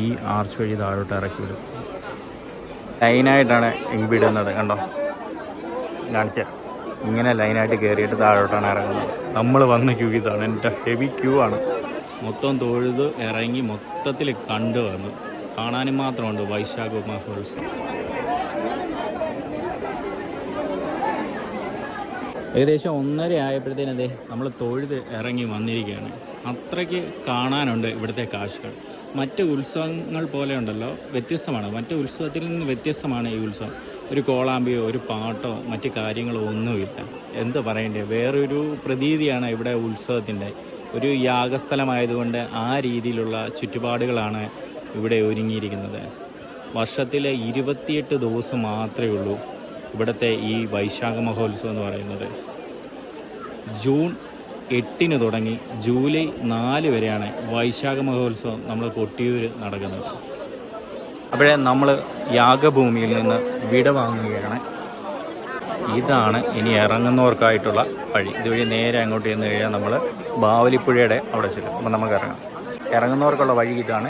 ഈ ആർച്ച് വഴി താഴോട്ട് ഇറക്കി വിടും. ലൈനായിട്ടാണ് വിടുന്നത്. കണ്ടോ, കാണിച്ച ഇങ്ങനെ ലൈനായിട്ട് കയറിയിട്ട് താഴോട്ടാണ് ഇറങ്ങുന്നത്. നമ്മൾ വന്ന ക്യൂ ഇതാണ്. എൻ്റെ ഹെവി ക്യൂ ആണ്. മൊത്തം തൊഴുത് ഇറങ്ങി മൊത്തത്തിൽ കണ്ടു വന്നു. കാണാനും മാത്രമുണ്ട് വൈശാഖ മഹോത്സവം. ഏകദേശം 1:30 ആയപ്പോഴത്തേനതേ നമ്മൾ തൊഴുത് ഇറങ്ങി വന്നിരിക്കുകയാണ്. അത്രയ്ക്ക് കാണാനുണ്ട് ഇവിടുത്തെ കാഴ്ചകൾ. മറ്റ് ഉത്സവങ്ങൾ പോലെ ഉണ്ടല്ലോ, വ്യത്യസ്തമാണ്. മറ്റ് ഉത്സവത്തിൽ നിന്ന് വ്യത്യസ്തമാണ് ഈ ഉത്സവം. ഒരു കോളാമ്പിയോ ഒരു പാട്ടോ മറ്റു കാര്യങ്ങളോ ഒന്നുമില്ല. എന്താ പറയണ്ടേ, വേറൊരു പ്രതീതിയാണ് ഇവിടെ ഉത്സവത്തിൻ്റെ. ഒരു യാഗസ്ഥലമായതുകൊണ്ട് ആ രീതിയിലുള്ള ചുറ്റുപാടുകളാണ് ഇവിടെ ഒരുങ്ങിയിരിക്കുന്നത്. വർഷത്തിലെ 28 ദിവസം മാത്രമേ ഉള്ളൂ ഇവിടുത്തെ ഈ വൈശാഖ മഹോത്സവം എന്ന് പറയുന്നത്. ജൂൺ 8 തുടങ്ങി ജൂലൈ 4 വരെയാണ് വൈശാഖ മഹോത്സവം നമ്മൾ കൊട്ടിയൂർ നടക്കുന്നത്. അപ്പോഴേ നമ്മൾ യാഗഭൂമിയിൽ നിന്ന് വിട വാങ്ങുകയാണ്. ഇതാണ് ഇനി ഇറങ്ങുന്നവർക്കായിട്ടുള്ള വഴി. ഇതുവഴി നേരെ അങ്ങോട്ട് ചെന്ന് കഴിഞ്ഞാൽ നമ്മൾ ബാവലിപ്പുഴയുടെ അവിടെ ചെല്ലും. അപ്പം നമുക്ക് ഇറങ്ങാം. ഇറങ്ങുന്നവർക്കുള്ള വഴി ഇതാണ്.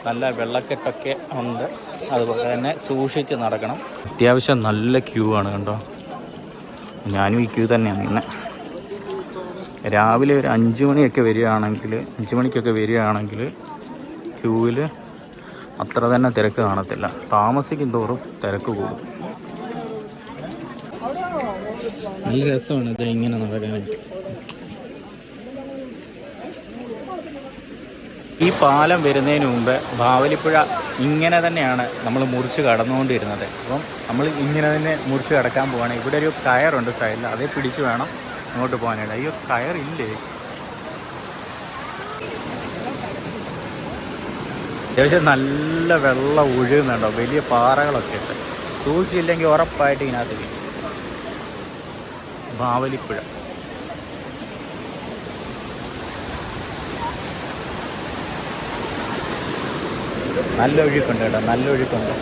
നല്ല വെള്ളക്കെട്ടൊക്കെ ഉണ്ട്, അതുപോലെ തന്നെ സൂക്ഷിച്ച് നടക്കണം. അത്യാവശ്യം നല്ല ക്യൂ ആണ് കണ്ടോ. ഞാനും ഈ ക്യൂ തന്നെയാണ് ഇന്ന്. രാവിലെ ഒരു 5 മണിക്കൊക്കെ വരികയാണെങ്കിൽ ക്യൂവിൽ അത്ര തന്നെ തിരക്ക് കാണത്തില്ല. താമസിക്കും തോറും തിരക്ക് കൂടും. നല്ല രസമാണ് ഇത് ഇങ്ങനെ നടക്കാനായിട്ട്. ഈ പാലം വരുന്നതിന് മുമ്പ് ബാവലിപ്പുഴ ഇങ്ങനെ തന്നെയാണ് നമ്മൾ മുറിച്ച് കടന്നുകൊണ്ടിരുന്നത്. അപ്പം നമ്മൾ ഇങ്ങനെ തന്നെ മുറിച്ച് കടക്കാൻ പോവുകയാണ്. ഇവിടെ ഒരു കയറുണ്ട് സൈഡിൽ, അതേ പിടിച്ച് വേണം അങ്ങോട്ട് പോകാനായിട്ട്. അയ്യോ, കയറില്ലേ? അത്യാവശ്യം നല്ല വെള്ളം ഒഴുകുന്നുണ്ടോ, വലിയ പാറകളൊക്കെ ഉണ്ട്. സൂക്ഷിച്ചില്ലെങ്കിൽ ഉറപ്പായിട്ട് ഇതിനകത്ത് വീഴും. ബാവലിപ്പുഴ നല്ല ഒഴുക്കുണ്ട് കേട്ടോ, നല്ല ഒഴുക്കുണ്ട്.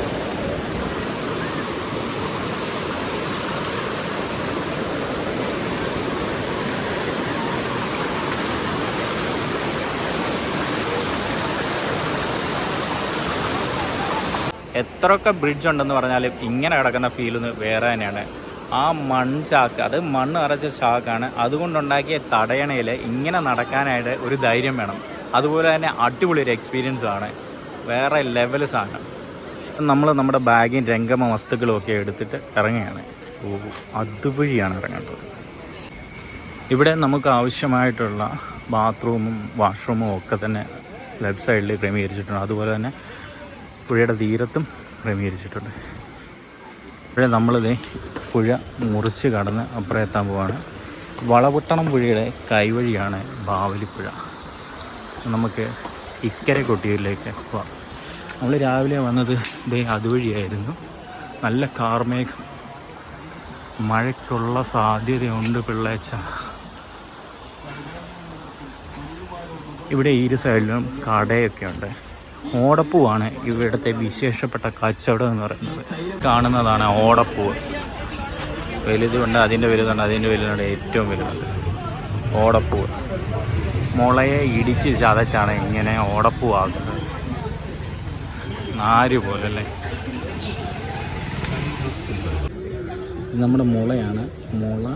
എത്രയൊക്കെ ബ്രിഡ്ജ് ഉണ്ടെന്ന് പറഞ്ഞാലും ഇങ്ങനെ കിടക്കുന്ന ഫീലൊന്ന് വേറെ തന്നെയാണ്. ആ മൺചാക്ക്, അത് മണ്ണ് നിറച്ച ചാക്കാണ്. അതുകൊണ്ടുണ്ടാക്കിയ തടയണയിൽ ഇങ്ങനെ നടക്കാനായിട്ട് ഒരു ധൈര്യം വേണം. അതുപോലെ തന്നെ അടിപൊളി ഒരു എക്സ്പീരിയൻസ് ആണ്, വേറെ ലെവൽ സാധനം. നമ്മൾ നമ്മുടെ ബാഗും രംഗമ വസ്തുക്കളും ഒക്കെ എടുത്തിട്ട് ഇറങ്ങുകയാണ്. അതുവഴിയാണ് ഇറങ്ങേണ്ടത്. ഇവിടെ നമുക്ക് ആവശ്യമായിട്ടുള്ള ബാത്റൂമും വാഷ്റൂമും ഒക്കെ തന്നെ ലെഫ്റ്റ് സൈഡിൽ ക്രമീകരിച്ചിട്ടുണ്ട്. അതുപോലെ തന്നെ പുഴയുടെ തീരത്തും ക്രമീകരിച്ചിട്ടുണ്ട്. ഇവിടെ നമ്മളിതേ പുഴ മുറിച്ച് കടന്ന് അപ്പുറം എത്താൻ പോവാണ്. വളപട്ടണം പുഴയുടെ കൈവഴിയാണ് ബാവലിപ്പുഴ. നമുക്ക് ഇക്കരെ കൊട്ടിയൂരിലേക്ക് പോവാം. നമ്മൾ രാവിലെ വന്നത് ഇതേ അതുവഴിയായിരുന്നു. നല്ല കാർമേഘം, മഴയ്ക്കുള്ള സാധ്യതയുണ്ട് പിള്ളേച്ച. ഇവിടെ ഇരു സൈഡിലും കടയൊക്കെ ഉണ്ട്. ഓടപ്പൂവാണ് ഇവിടുത്തെ വിശേഷപ്പെട്ട കച്ചവടം എന്ന് പറയുന്നത്. കാണുന്നതാണ് ഓടപ്പൂവ്. വലുതുണ്ട്, അതിൻ്റെ വലുതുണ്ട്, അതിൻ്റെ വലുതുണ്ട്, ഏറ്റവും വലുതുണ്ട് ഓടപ്പൂവ്. മുളയെ ഇടിച്ച് ചതച്ചാണ് ഇങ്ങനെ ഓടപ്പൂവാക്കുന്നത്. നാര് പോലല്ലേ. നമ്മുടെ മുളയാണ്. മുള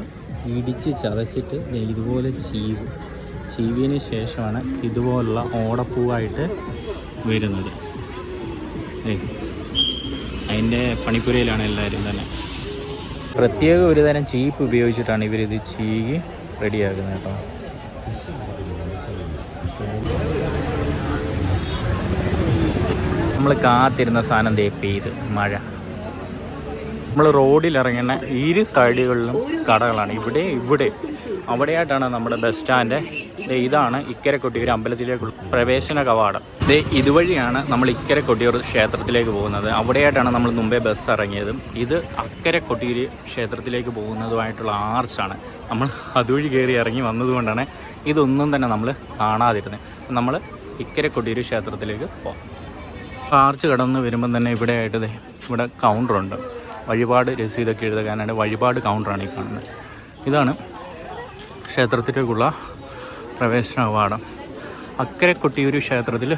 ഇടിച്ച് ചതച്ചിട്ട് ഇതുപോലെ ചീവിയതിന് ശേഷമാണ് ഇതുപോലുള്ള ഓടപ്പൂവായിട്ട് വരുന്നത്. അതിൻ്റെ പണിപ്പുരയിലാണ് എല്ലാവരും തന്നെ. പ്രത്യേക ഒരു തരം ചീപ്പ് ഉപയോഗിച്ചിട്ടാണ് ഇവരിത് ചീകി റെഡിയാക്കുന്നത് കേട്ടോ. നമ്മൾ കാത്തിരുന്ന സാധനം പെയ്ത് മഴ. നമ്മൾ റോഡിലിറങ്ങുന്ന ഇരു സൈഡുകളിലും കടകളാണ്. ഇവിടെ അവിടെയായിട്ടാണ് നമ്മുടെ ബസ് സ്റ്റാൻഡ്. ഇതാണ് ഇക്കരെ കൊട്ടിയൂർ അമ്പലത്തിലേക്കുള്ള പ്രവേശന കവാടം. ഇതുവഴിയാണ് നമ്മൾ ഇക്കരെ കൊട്ടിയൂർ ക്ഷേത്രത്തിലേക്ക് പോകുന്നത്. അവിടെയായിട്ടാണ് നമ്മൾ മുമ്പേ ബസ് ഇറങ്ങിയതും. ഇത് അക്കരെ കൊട്ടിയൂർ ക്ഷേത്രത്തിലേക്ക് പോകുന്നതുമായിട്ടുള്ള ആർച്ചാണ്. നമ്മൾ അതുവഴി കയറി ഇറങ്ങി വന്നതുകൊണ്ടാണ് ഇതൊന്നും തന്നെ നമ്മൾ കാണാതിരുന്നത്. നമ്മൾ ഇക്കരെ കൊട്ടിയൂർ ക്ഷേത്രത്തിലേക്ക് പോകാം. ആർച്ച് കടന്ന് വരുമ്പം തന്നെ ഇവിടെ കൗണ്ടറുണ്ട്. വഴിപാട് രസീതൊക്കെ എഴുതാനായിട്ട് വഴിപാട് കൗണ്ടറാണ് ഈ കാണുന്നത്. ഇതാണ് ക്ഷേത്രത്തിലേക്കുള്ള പ്രവേശന കവാടം. അക്കരെ കൊട്ടിയൂർ ക്ഷേത്രത്തിൽ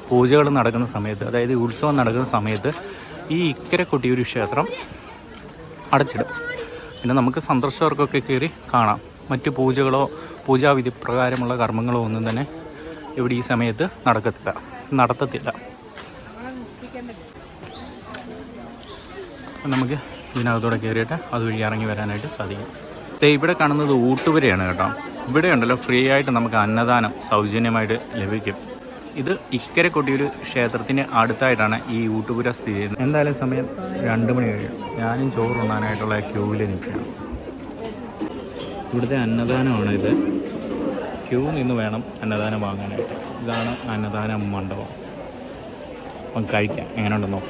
പൂജകൾ നടക്കുന്ന സമയത്ത്, അതായത് ഉത്സവം നടക്കുന്ന സമയത്ത് ഈ ഇക്കരെ കൊട്ടിയൂർ ക്ഷേത്രം അടച്ചിടും. പിന്നെ നമുക്ക് സന്ദർശകർക്കൊക്കെ കയറി കാണാം. മറ്റ് പൂജകളോ പൂജാവിധി പ്രകാരമുള്ള കർമ്മങ്ങളോ ഒന്നും തന്നെ ഇവിടെ ഈ സമയത്ത് നടത്തത്തില്ല. നമുക്ക് ഇതിനകത്തൂടെ കയറിയിട്ട് അതുവഴി ഇറങ്ങി വരാനായിട്ട് സാധിക്കും. ഇവിടെ കാണുന്നത് ഊട്ടുപുരയാണ് കേട്ടോ. ഇവിടെ ഉണ്ടല്ലോ ഫ്രീ ആയിട്ട് നമുക്ക് അന്നദാനം സൗജന്യമായിട്ട് ലഭിക്കും. ഇത് ഇക്കരെ കൊട്ടിയൂർ ക്ഷേത്രത്തിന് അടുത്തായിട്ടാണ് ഈ ഊട്ടുപുര സ്ഥിതി ചെയ്യുന്നത്. എന്തായാലും സമയം 2 മണി കഴിയും. ഞാനും ചോറുണ്ണാനായിട്ടുള്ള ക്യൂവിൽ നിൽക്കുകയാണ്. ഇവിടുത്തെ അന്നദാനമാണ് ഇത്. ക്യൂ നിന്ന് വേണം അന്നദാനം വാങ്ങാനായിട്ട്. ഇതാണ് അന്നദാന മണ്ഡപം. അപ്പം കഴിക്കാം, എങ്ങനെയുണ്ടെന്നോ.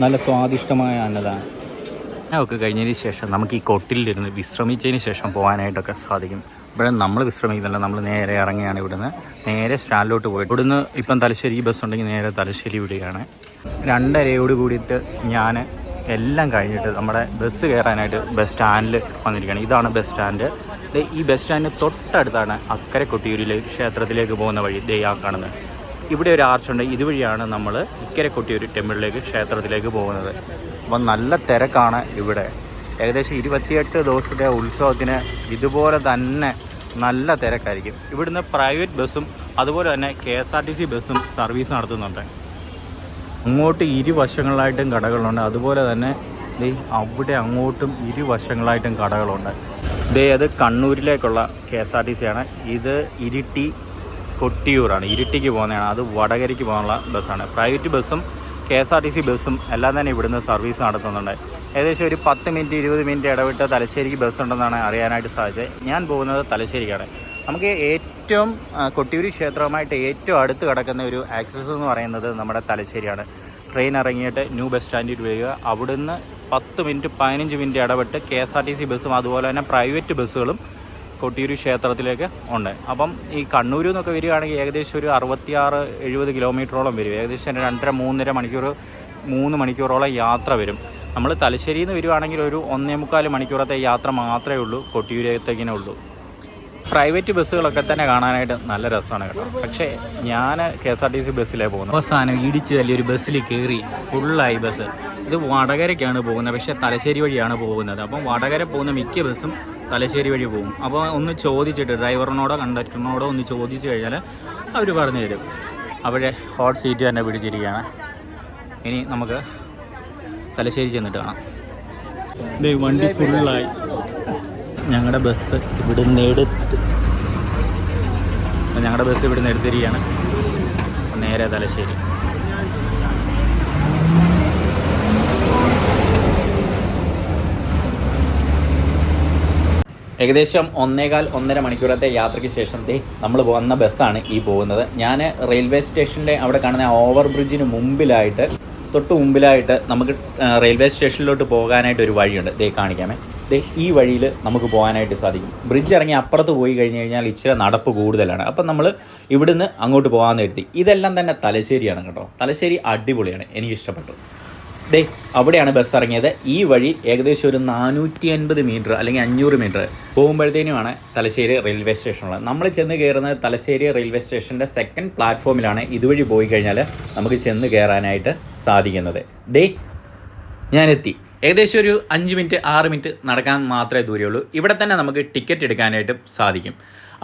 നല്ല സ്വാദിഷ്ടമായ അന്നദാനം ഒക്കെ കഴിഞ്ഞതിന് ശേഷം നമുക്ക് ഈ കൊട്ടിലിരുന്ന് വിശ്രമിച്ചതിന് ശേഷം പോകാനായിട്ടൊക്കെ സാധിക്കും. ഇവിടെ നമ്മൾ വിശ്രമിക്കുന്നില്ല, നമ്മൾ നേരെ ഇറങ്ങിയാണ് ഇവിടുന്ന് നേരെ സ്റ്റാൻഡിലോട്ട് പോയിട്ട് ഇവിടുന്ന് ഇപ്പം തലശ്ശേരി ബസ് ഉണ്ടെങ്കിൽ നേരെ തലശ്ശേരി വിടുകയാണ്. 2:30 കൂടിയിട്ട് ഞാൻ എല്ലാം കഴിഞ്ഞിട്ട് നമ്മുടെ ബസ് കയറാനായിട്ട് ബസ് സ്റ്റാൻഡിൽ വന്നിരിക്കുകയാണ്. ഇതാണ് ബസ് സ്റ്റാൻഡ്. ഈ ബസ് സ്റ്റാൻഡിന് തൊട്ടടുത്താണ് അക്കരെ കൊട്ടിയൂരിലെ ക്ഷേത്രത്തിലേക്ക് പോകുന്ന വഴി. ആ കാണുന്നത് ഇവിടെ ഒരു ആർച്ചുണ്ട്. ഇതുവഴിയാണ് നമ്മൾ ഇക്കരെ കൊട്ടിയൂർ ടെമ്പിളിലേക്ക് ക്ഷേത്രത്തിലേക്ക് പോകുന്നത്. അപ്പം നല്ല തിരക്കാണ് ഇവിടെ. ഏകദേശം 28 ദിവസത്തെ ഉത്സവത്തിന് ഇതുപോലെ തന്നെ നല്ല തിരക്കായിരിക്കും. ഇവിടുന്ന് പ്രൈവറ്റ് ബസ്സും അതുപോലെ തന്നെ KSRTC ബസ്സും സർവീസ് നടത്തുന്നുണ്ട്. അങ്ങോട്ട് ഇരുവശങ്ങളിലായിട്ടും കടകളുണ്ട്. അതുപോലെ തന്നെ അവിടെ അങ്ങോട്ടും ഇരുവശങ്ങളായിട്ടും കടകളുണ്ട്. അത് കണ്ണൂരിലേക്കുള്ള KSRTC ആണ്. ഇത് ഇരിട്ടി കൊട്ടിയൂറാണ്, ഇരിട്ടിക്ക് പോകുന്നതാണ്. അത് വടകരയ്ക്ക് പോകാനുള്ള ബസ്സാണ്. പ്രൈവറ്റ് ബസ്സും KSRTC ബസ്സും എല്ലാം തന്നെ ഇവിടുന്ന് സർവീസ് നടത്തുന്നുണ്ട്. ഏകദേശം ഒരു 10 മിനിറ്റ് 20 മിനിറ്റ് ഇടവിട്ട് തലശ്ശേരിക്ക് ബസ് ഉണ്ടെന്നാണ് അറിയാനായിട്ട് സാധിച്ചത്. ഞാൻ പോകുന്നത് തലശ്ശേരിക്കാണ്. നമുക്ക് ഏറ്റവും കൊട്ടിയൂർ ക്ഷേത്രവുമായിട്ട് ഏറ്റവും അടുത്ത് കിടക്കുന്ന ഒരു ആക്സസ് എന്ന് പറയുന്നത് നമ്മുടെ തലശ്ശേരിയാണ്. ട്രെയിൻ ഇറങ്ങിയിട്ട് ന്യൂ ബസ് സ്റ്റാൻഡിൽ വരിക, അവിടുന്ന് 10 മിനിറ്റ് 15 മിനിറ്റ് ഇടവിട്ട് KSRTC ബസ്സും അതുപോലെ തന്നെ പ്രൈവറ്റ് ബസ്സുകളും കൊട്ടിയൂർ ക്ഷേത്രത്തിലേക്ക് ഉണ്ട്. അപ്പം ഈ കണ്ണൂരിൽ നിന്നൊക്കെ വരികയാണെങ്കിൽ ഏകദേശം ഒരു 66-70 കിലോമീറ്ററോളം വരും. ഏകദേശം 2.5-3.5 മണിക്കൂർ 3 മണിക്കൂറോളം യാത്ര വരും. നമ്മൾ തലശ്ശേരിയിൽ നിന്ന് വരുവാണെങ്കിൽ ഒരു 1.25 മണിക്കൂറത്തെ യാത്ര മാത്രമേ ഉള്ളൂ കൊട്ടിയൂരത്തേക്കിനെ ഉള്ളൂ. പ്രൈവറ്റ് ബസ്സുകളൊക്കെ തന്നെ കാണാനായിട്ട് നല്ല രസമാണ് കേട്ടോ. പക്ഷേ ഞാൻ KSRTC ബസ്സിലേ പോകുന്നത്. അവസാനം ഇടിച്ച് തല്ലി ഒരു ബസ്സിൽ കയറി ഫുള്ളായി ബസ്. ഇത് വടകരയ്ക്കാണ് പോകുന്നത്, പക്ഷേ തലശ്ശേരി വഴിയാണ് പോകുന്നത്. അപ്പം വടകര പോകുന്ന മിക്ക ബസ്സും തലശ്ശേരി വഴി പോകും. അപ്പോൾ ഒന്ന് ചോദിച്ചിട്ട് ഡ്രൈവറിനോടോ കണ്ടക്ടറിനോടോ ഒന്ന് ചോദിച്ചു കഴിഞ്ഞാൽ അവർ പറഞ്ഞു തരും. അവിടെ ഹോട്ട് സീറ്റ് തന്നെ പിടിച്ചിരിക്കുകയാണ്. ഇനി നമുക്ക് തലശ്ശേരി ചെന്നിട്ട് കാണാം. വണ്ടി ഫുള്ളായി. ഞങ്ങളുടെ ബസ് ഇവിടുന്ന് എടുത്തിരിക്കുകയാണ്. നേരെ തലശ്ശേരി. ഏകദേശം 1.25-1.5 മണിക്കൂറത്തെ യാത്രയ്ക്ക് ശേഷം നമ്മൾ പോകുന്ന ബസ്സാണ് ഈ പോകുന്നത്. ഞാൻ റെയിൽവേ സ്റ്റേഷൻ്റെ അവിടെ കാണുന്ന ഓവർ ബ്രിഡ്ജിന് തൊട്ട് മുമ്പിലായിട്ട് നമുക്ക് റെയിൽവേ സ്റ്റേഷനിലോട്ട് പോകാനായിട്ട് ഒരു വഴിയുണ്ട്. കാണിക്കാമേ. ഈ വഴിയിൽ നമുക്ക് പോകാനായിട്ട് സാധിക്കും. ബ്രിഡ്ജ് ഇറങ്ങി അപ്പുറത്ത് പോയി കഴിഞ്ഞാൽ ഇച്ചിരി നടപ്പ് കൂടുതലാണ്. അപ്പം നമ്മൾ ഇവിടുന്ന് അങ്ങോട്ട് പോകാമെന്ന് കരുതി. ഇതെല്ലാം തന്നെ തലശ്ശേരിയാണ് കേട്ടോ. തലശ്ശേരി അടിപൊളിയാണ്, എനിക്കിഷ്ടപ്പെട്ടു. അവിടെയാണ് ബസ് ഇറങ്ങിയത്. ഈ വഴി ഏകദേശം ഒരു 450 മീറ്റർ അല്ലെങ്കിൽ 500 മീറ്റർ പോകുമ്പോഴത്തേനുമാണ് തലശ്ശേരി റെയിൽവേ സ്റ്റേഷനുള്ളത്. നമ്മൾ ചെന്ന് കയറുന്നത് തലശ്ശേരി റെയിൽവേ സ്റ്റേഷൻ്റെ 2nd പ്ലാറ്റ്ഫോമിലാണ്. ഇതുവഴി പോയി കഴിഞ്ഞാൽ നമുക്ക് ചെന്ന് കയറാനായിട്ട് സാധിക്കുന്നത്. ഞാനെത്തി. ഏകദേശം ഒരു 5 മിനിറ്റ് 6 മിനിറ്റ് നടക്കാൻ മാത്രമേ ദൂരമുള്ളൂ. ഇവിടെ തന്നെ നമുക്ക് ടിക്കറ്റ് എടുക്കാനായിട്ടും സാധിക്കും.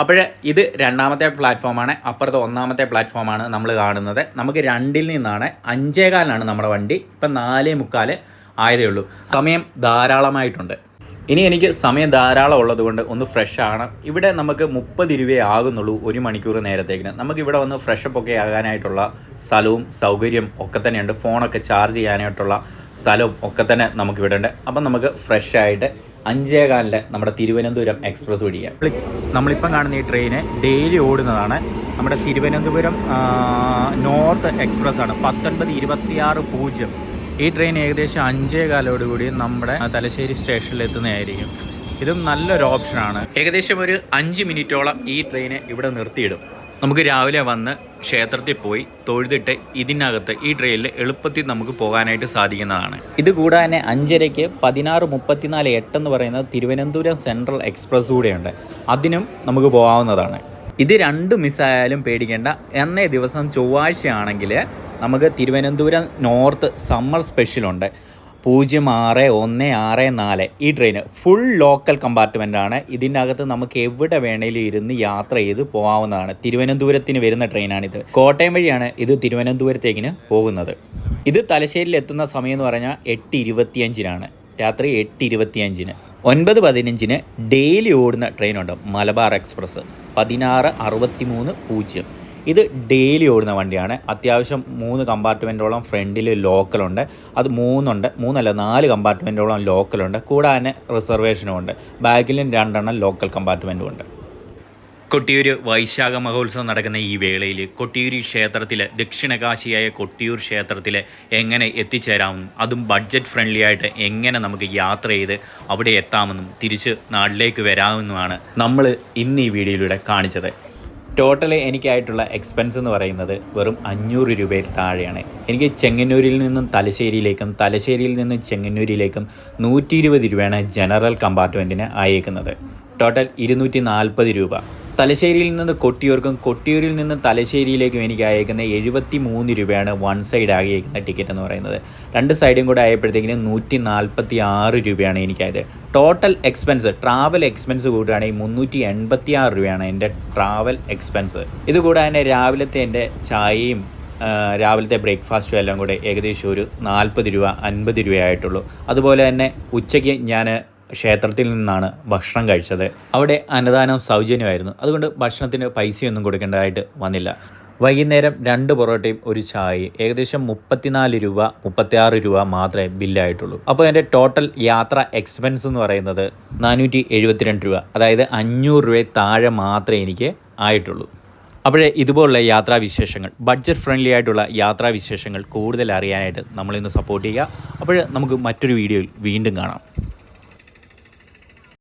അപ്പോൾ ഇത് 2ാമത്തെ പ്ലാറ്റ്ഫോമാണ്. അപ്പുറത്ത് 1ാമത്തെ പ്ലാറ്റ്ഫോമാണ് നമ്മൾ കാണുന്നത്. നമുക്ക് 2ൽ നിന്നാണ് 5:15 നമ്മുടെ വണ്ടി. ഇപ്പം 4:45 ആയതേ ഉള്ളൂ. സമയം ധാരാളമായിട്ടുണ്ട്. ഇനി എനിക്ക് സമയം ധാരാളം ഉള്ളത് കൊണ്ട് ഒന്ന് ഫ്രഷ് ആകണം. ഇവിടെ നമുക്ക് 30 രൂപയേ ആകുന്നുള്ളൂ 1 മണിക്കൂർ നേരത്തേക്കിന്. നമുക്കിവിടെ വന്ന് ഫ്രഷപ്പ് ഒക്കെ ആകാനായിട്ടുള്ള സ്ഥലവും സൗകര്യം ഒക്കെ തന്നെയുണ്ട്. ഫോണൊക്കെ ചാർജ് ചെയ്യാനായിട്ടുള്ള സ്ഥലവും ഒക്കെ തന്നെ നമുക്കിവിടെ ഉണ്ട്. അപ്പം നമുക്ക് ഫ്രഷ് ആയിട്ട് 5:15 നമ്മുടെ തിരുവനന്തപുരം എക്സ്പ്രസ് പിടിക്കാം. നമ്മളിപ്പം കാണുന്ന ഈ ട്രെയിന് ഡെയിലി ഓടുന്നതാണ്. നമ്മുടെ തിരുവനന്തപുരം നോർത്ത് എക്സ്പ്രസ് ആണ്. 19:26 ഈ ട്രെയിൻ ഏകദേശം 5:15 നമ്മുടെ തലശ്ശേരി സ്റ്റേഷനിൽ എത്തുന്നതായിരിക്കും. ഇതും നല്ലൊരു ഓപ്ഷനാണ്. ഏകദേശം ഒരു 5 മിനിറ്റോളം ഈ ട്രെയിന് ഇവിടെ നിർത്തിയിടും. നമുക്ക് രാവിലെ വന്ന് ക്ഷേത്രത്തിൽ പോയി തൊഴുതിട്ട് ഇതിനകത്ത് ഈ ട്രെയിനിൽ എളുപ്പത്തിൽ നമുക്ക് പോകാനായിട്ട് സാധിക്കുന്നതാണ്. ഇത് കൂടാതെ തന്നെ 5:30 16:34 എന്ന് പറയുന്നത് തിരുവനന്തപുരം സെൻട്രൽ എക്സ്പ്രസ് കൂടെയുണ്ട്. അതിനും നമുക്ക് പോകാവുന്നതാണ്. ഇത് രണ്ടും മിസ്സായാലും പേടിക്കേണ്ട. അന്നേ ദിവസം ചൊവ്വാഴ്ചയാണെങ്കിൽ നമുക്ക് തിരുവനന്തപുരം നോർത്ത് സമ്മർ സ്പെഷ്യലുണ്ട്. 0614 ഈ ട്രെയിന് ഫുൾ ലോക്കൽ കമ്പാർട്ട്മെൻറ്റാണ്. ഇതിൻ്റെ അകത്ത് നമുക്ക് എവിടെ വേണേലും ഇരുന്ന് യാത്ര ചെയ്ത് പോകാവുന്നതാണ്. തിരുവനന്തപുരത്തിന് വരുന്ന ട്രെയിനാണിത്. കോട്ടയം വഴിയാണ് ഇത് തിരുവനന്തപുരത്തേക്കിന് പോകുന്നത്. ഇത് തലശ്ശേരിയിൽ എത്തുന്ന സമയം എന്ന് പറഞ്ഞാൽ 8:25 രാത്രി 8:25. 9:15 ഡെയിലി ഓടുന്ന ട്രെയിനുണ്ട് മലബാർ എക്സ്പ്രസ് 16:63. ഇത് ഡെയിലി ഓടുന്ന വണ്ടിയാണ്. അത്യാവശ്യം 3 കമ്പാർട്ട്മെൻറ്റോളം ഫ്രണ്ടിൽ ലോക്കലുണ്ട്. അത് 4 കമ്പാർട്ട്മെൻറ്റോളം ലോക്കലുണ്ട്. കൂടാതെ തന്നെ റിസർവേഷനും ഉണ്ട്. ബാക്കിലും 2 ലോക്കൽ കമ്പാർട്ട്മെൻറ്റും ഉണ്ട്. കൊട്ടിയൂർ വൈശാഖ മഹോത്സവം നടക്കുന്ന ഈ വേളയിൽ കൊട്ടിയൂർ ക്ഷേത്രത്തിൽ ദക്ഷിണകാശിയായ കൊട്ടിയൂർ ക്ഷേത്രത്തിൽ എങ്ങനെ എത്തിച്ചേരാമെന്നും അതും ബഡ്ജറ്റ് ഫ്രണ്ട്ലി ആയിട്ട് എങ്ങനെ നമുക്ക് യാത്ര ചെയ്ത് അവിടെ എത്താമെന്നും തിരിച്ച് നാട്ടിലേക്ക് വരാമെന്നുമാണ് നമ്മൾ ഇന്ന് ഈ വീഡിയോയിലൂടെ കാണിച്ചത്. ടോട്ടൽ എനിക്കായിട്ടുള്ള എക്സ്പെൻസ് എന്ന് പറയുന്നത് വെറും 500 രൂപയിൽ താഴെയാണ്. എനിക്ക് ചെങ്ങന്നൂരിൽ നിന്നും തലശ്ശേരിയിലേക്കും തലശ്ശേരിയിൽ നിന്നും ചെങ്ങന്നൂരിലേക്കും 120 രൂപയാണ് ജനറൽ കമ്പാർട്ട്മെൻറ്റിന് അയക്കുന്നത്. ടോട്ടൽ 240 രൂപ. തലശ്ശേരിയിൽ നിന്ന് കൊട്ടിയൂർക്കും കൊട്ടിയൂരിൽ നിന്ന് തലശ്ശേരിയിലേക്കും എനിക്ക് അയക്കുന്ന 73 രൂപയാണ് വൺ സൈഡ് അയക്കുന്ന ടിക്കറ്റ് എന്ന് പറയുന്നത്. 2 സൈഡും കൂടെ ആയപ്പോഴത്തേക്കിന് 146 രൂപയാണ് എനിക്കായത്. ടോട്ടൽ എക്സ്പെൻസ് ട്രാവൽ എക്സ്പെൻസ് കൂട്ടുകയാണെങ്കിൽ 386 രൂപയാണ് എൻ്റെ ട്രാവൽ എക്സ്പെൻസ്. ഇതുകൂടാതെ തന്നെ രാവിലത്തെ എൻ്റെ ചായയും രാവിലത്തെ ബ്രേക്ക്ഫാസ്റ്റും എല്ലാം കൂടെ ഏകദേശം ഒരു 40 രൂപ 50 രൂപയായിട്ടുള്ളൂ. അതുപോലെ തന്നെ ഉച്ചയ്ക്ക് ഞാൻ ക്ഷേത്രത്തിൽ നിന്നാണ് ഭക്ഷണം കഴിച്ചത്. അവിടെ അന്നദാനം സൗജന്യമായിരുന്നു. അതുകൊണ്ട് ഭക്ഷണത്തിന് പൈസയൊന്നും കൊടുക്കേണ്ടതായിട്ട് വന്നില്ല. വൈകുന്നേരം 2 പൊറോട്ടയും ഒരു ചായയും ഏകദേശം 34 രൂപ 36 രൂപ മാത്രമേ ബില്ലായിട്ടുള്ളൂ. അപ്പോൾ എൻ്റെ ടോട്ടൽ യാത്രാ എക്സ്പെൻസ് എന്ന് പറയുന്നത് 472 രൂപ, അതായത് 500 രൂപയിൽ താഴെ മാത്രമേ എനിക്ക് ആയിട്ടുള്ളൂ. അപ്പോഴേ ഇതുപോലുള്ള യാത്രാവിശേഷങ്ങൾ, ബഡ്ജറ്റ് ഫ്രണ്ട്ലി ആയിട്ടുള്ള യാത്രാവിശേഷങ്ങൾ കൂടുതൽ അറിയാനായിട്ട് നമ്മളിന്ന് സപ്പോർട്ട് ചെയ്യുക. അപ്പോൾ നമുക്ക് മറ്റൊരു വീഡിയോയിൽ വീണ്ടും കാണാം.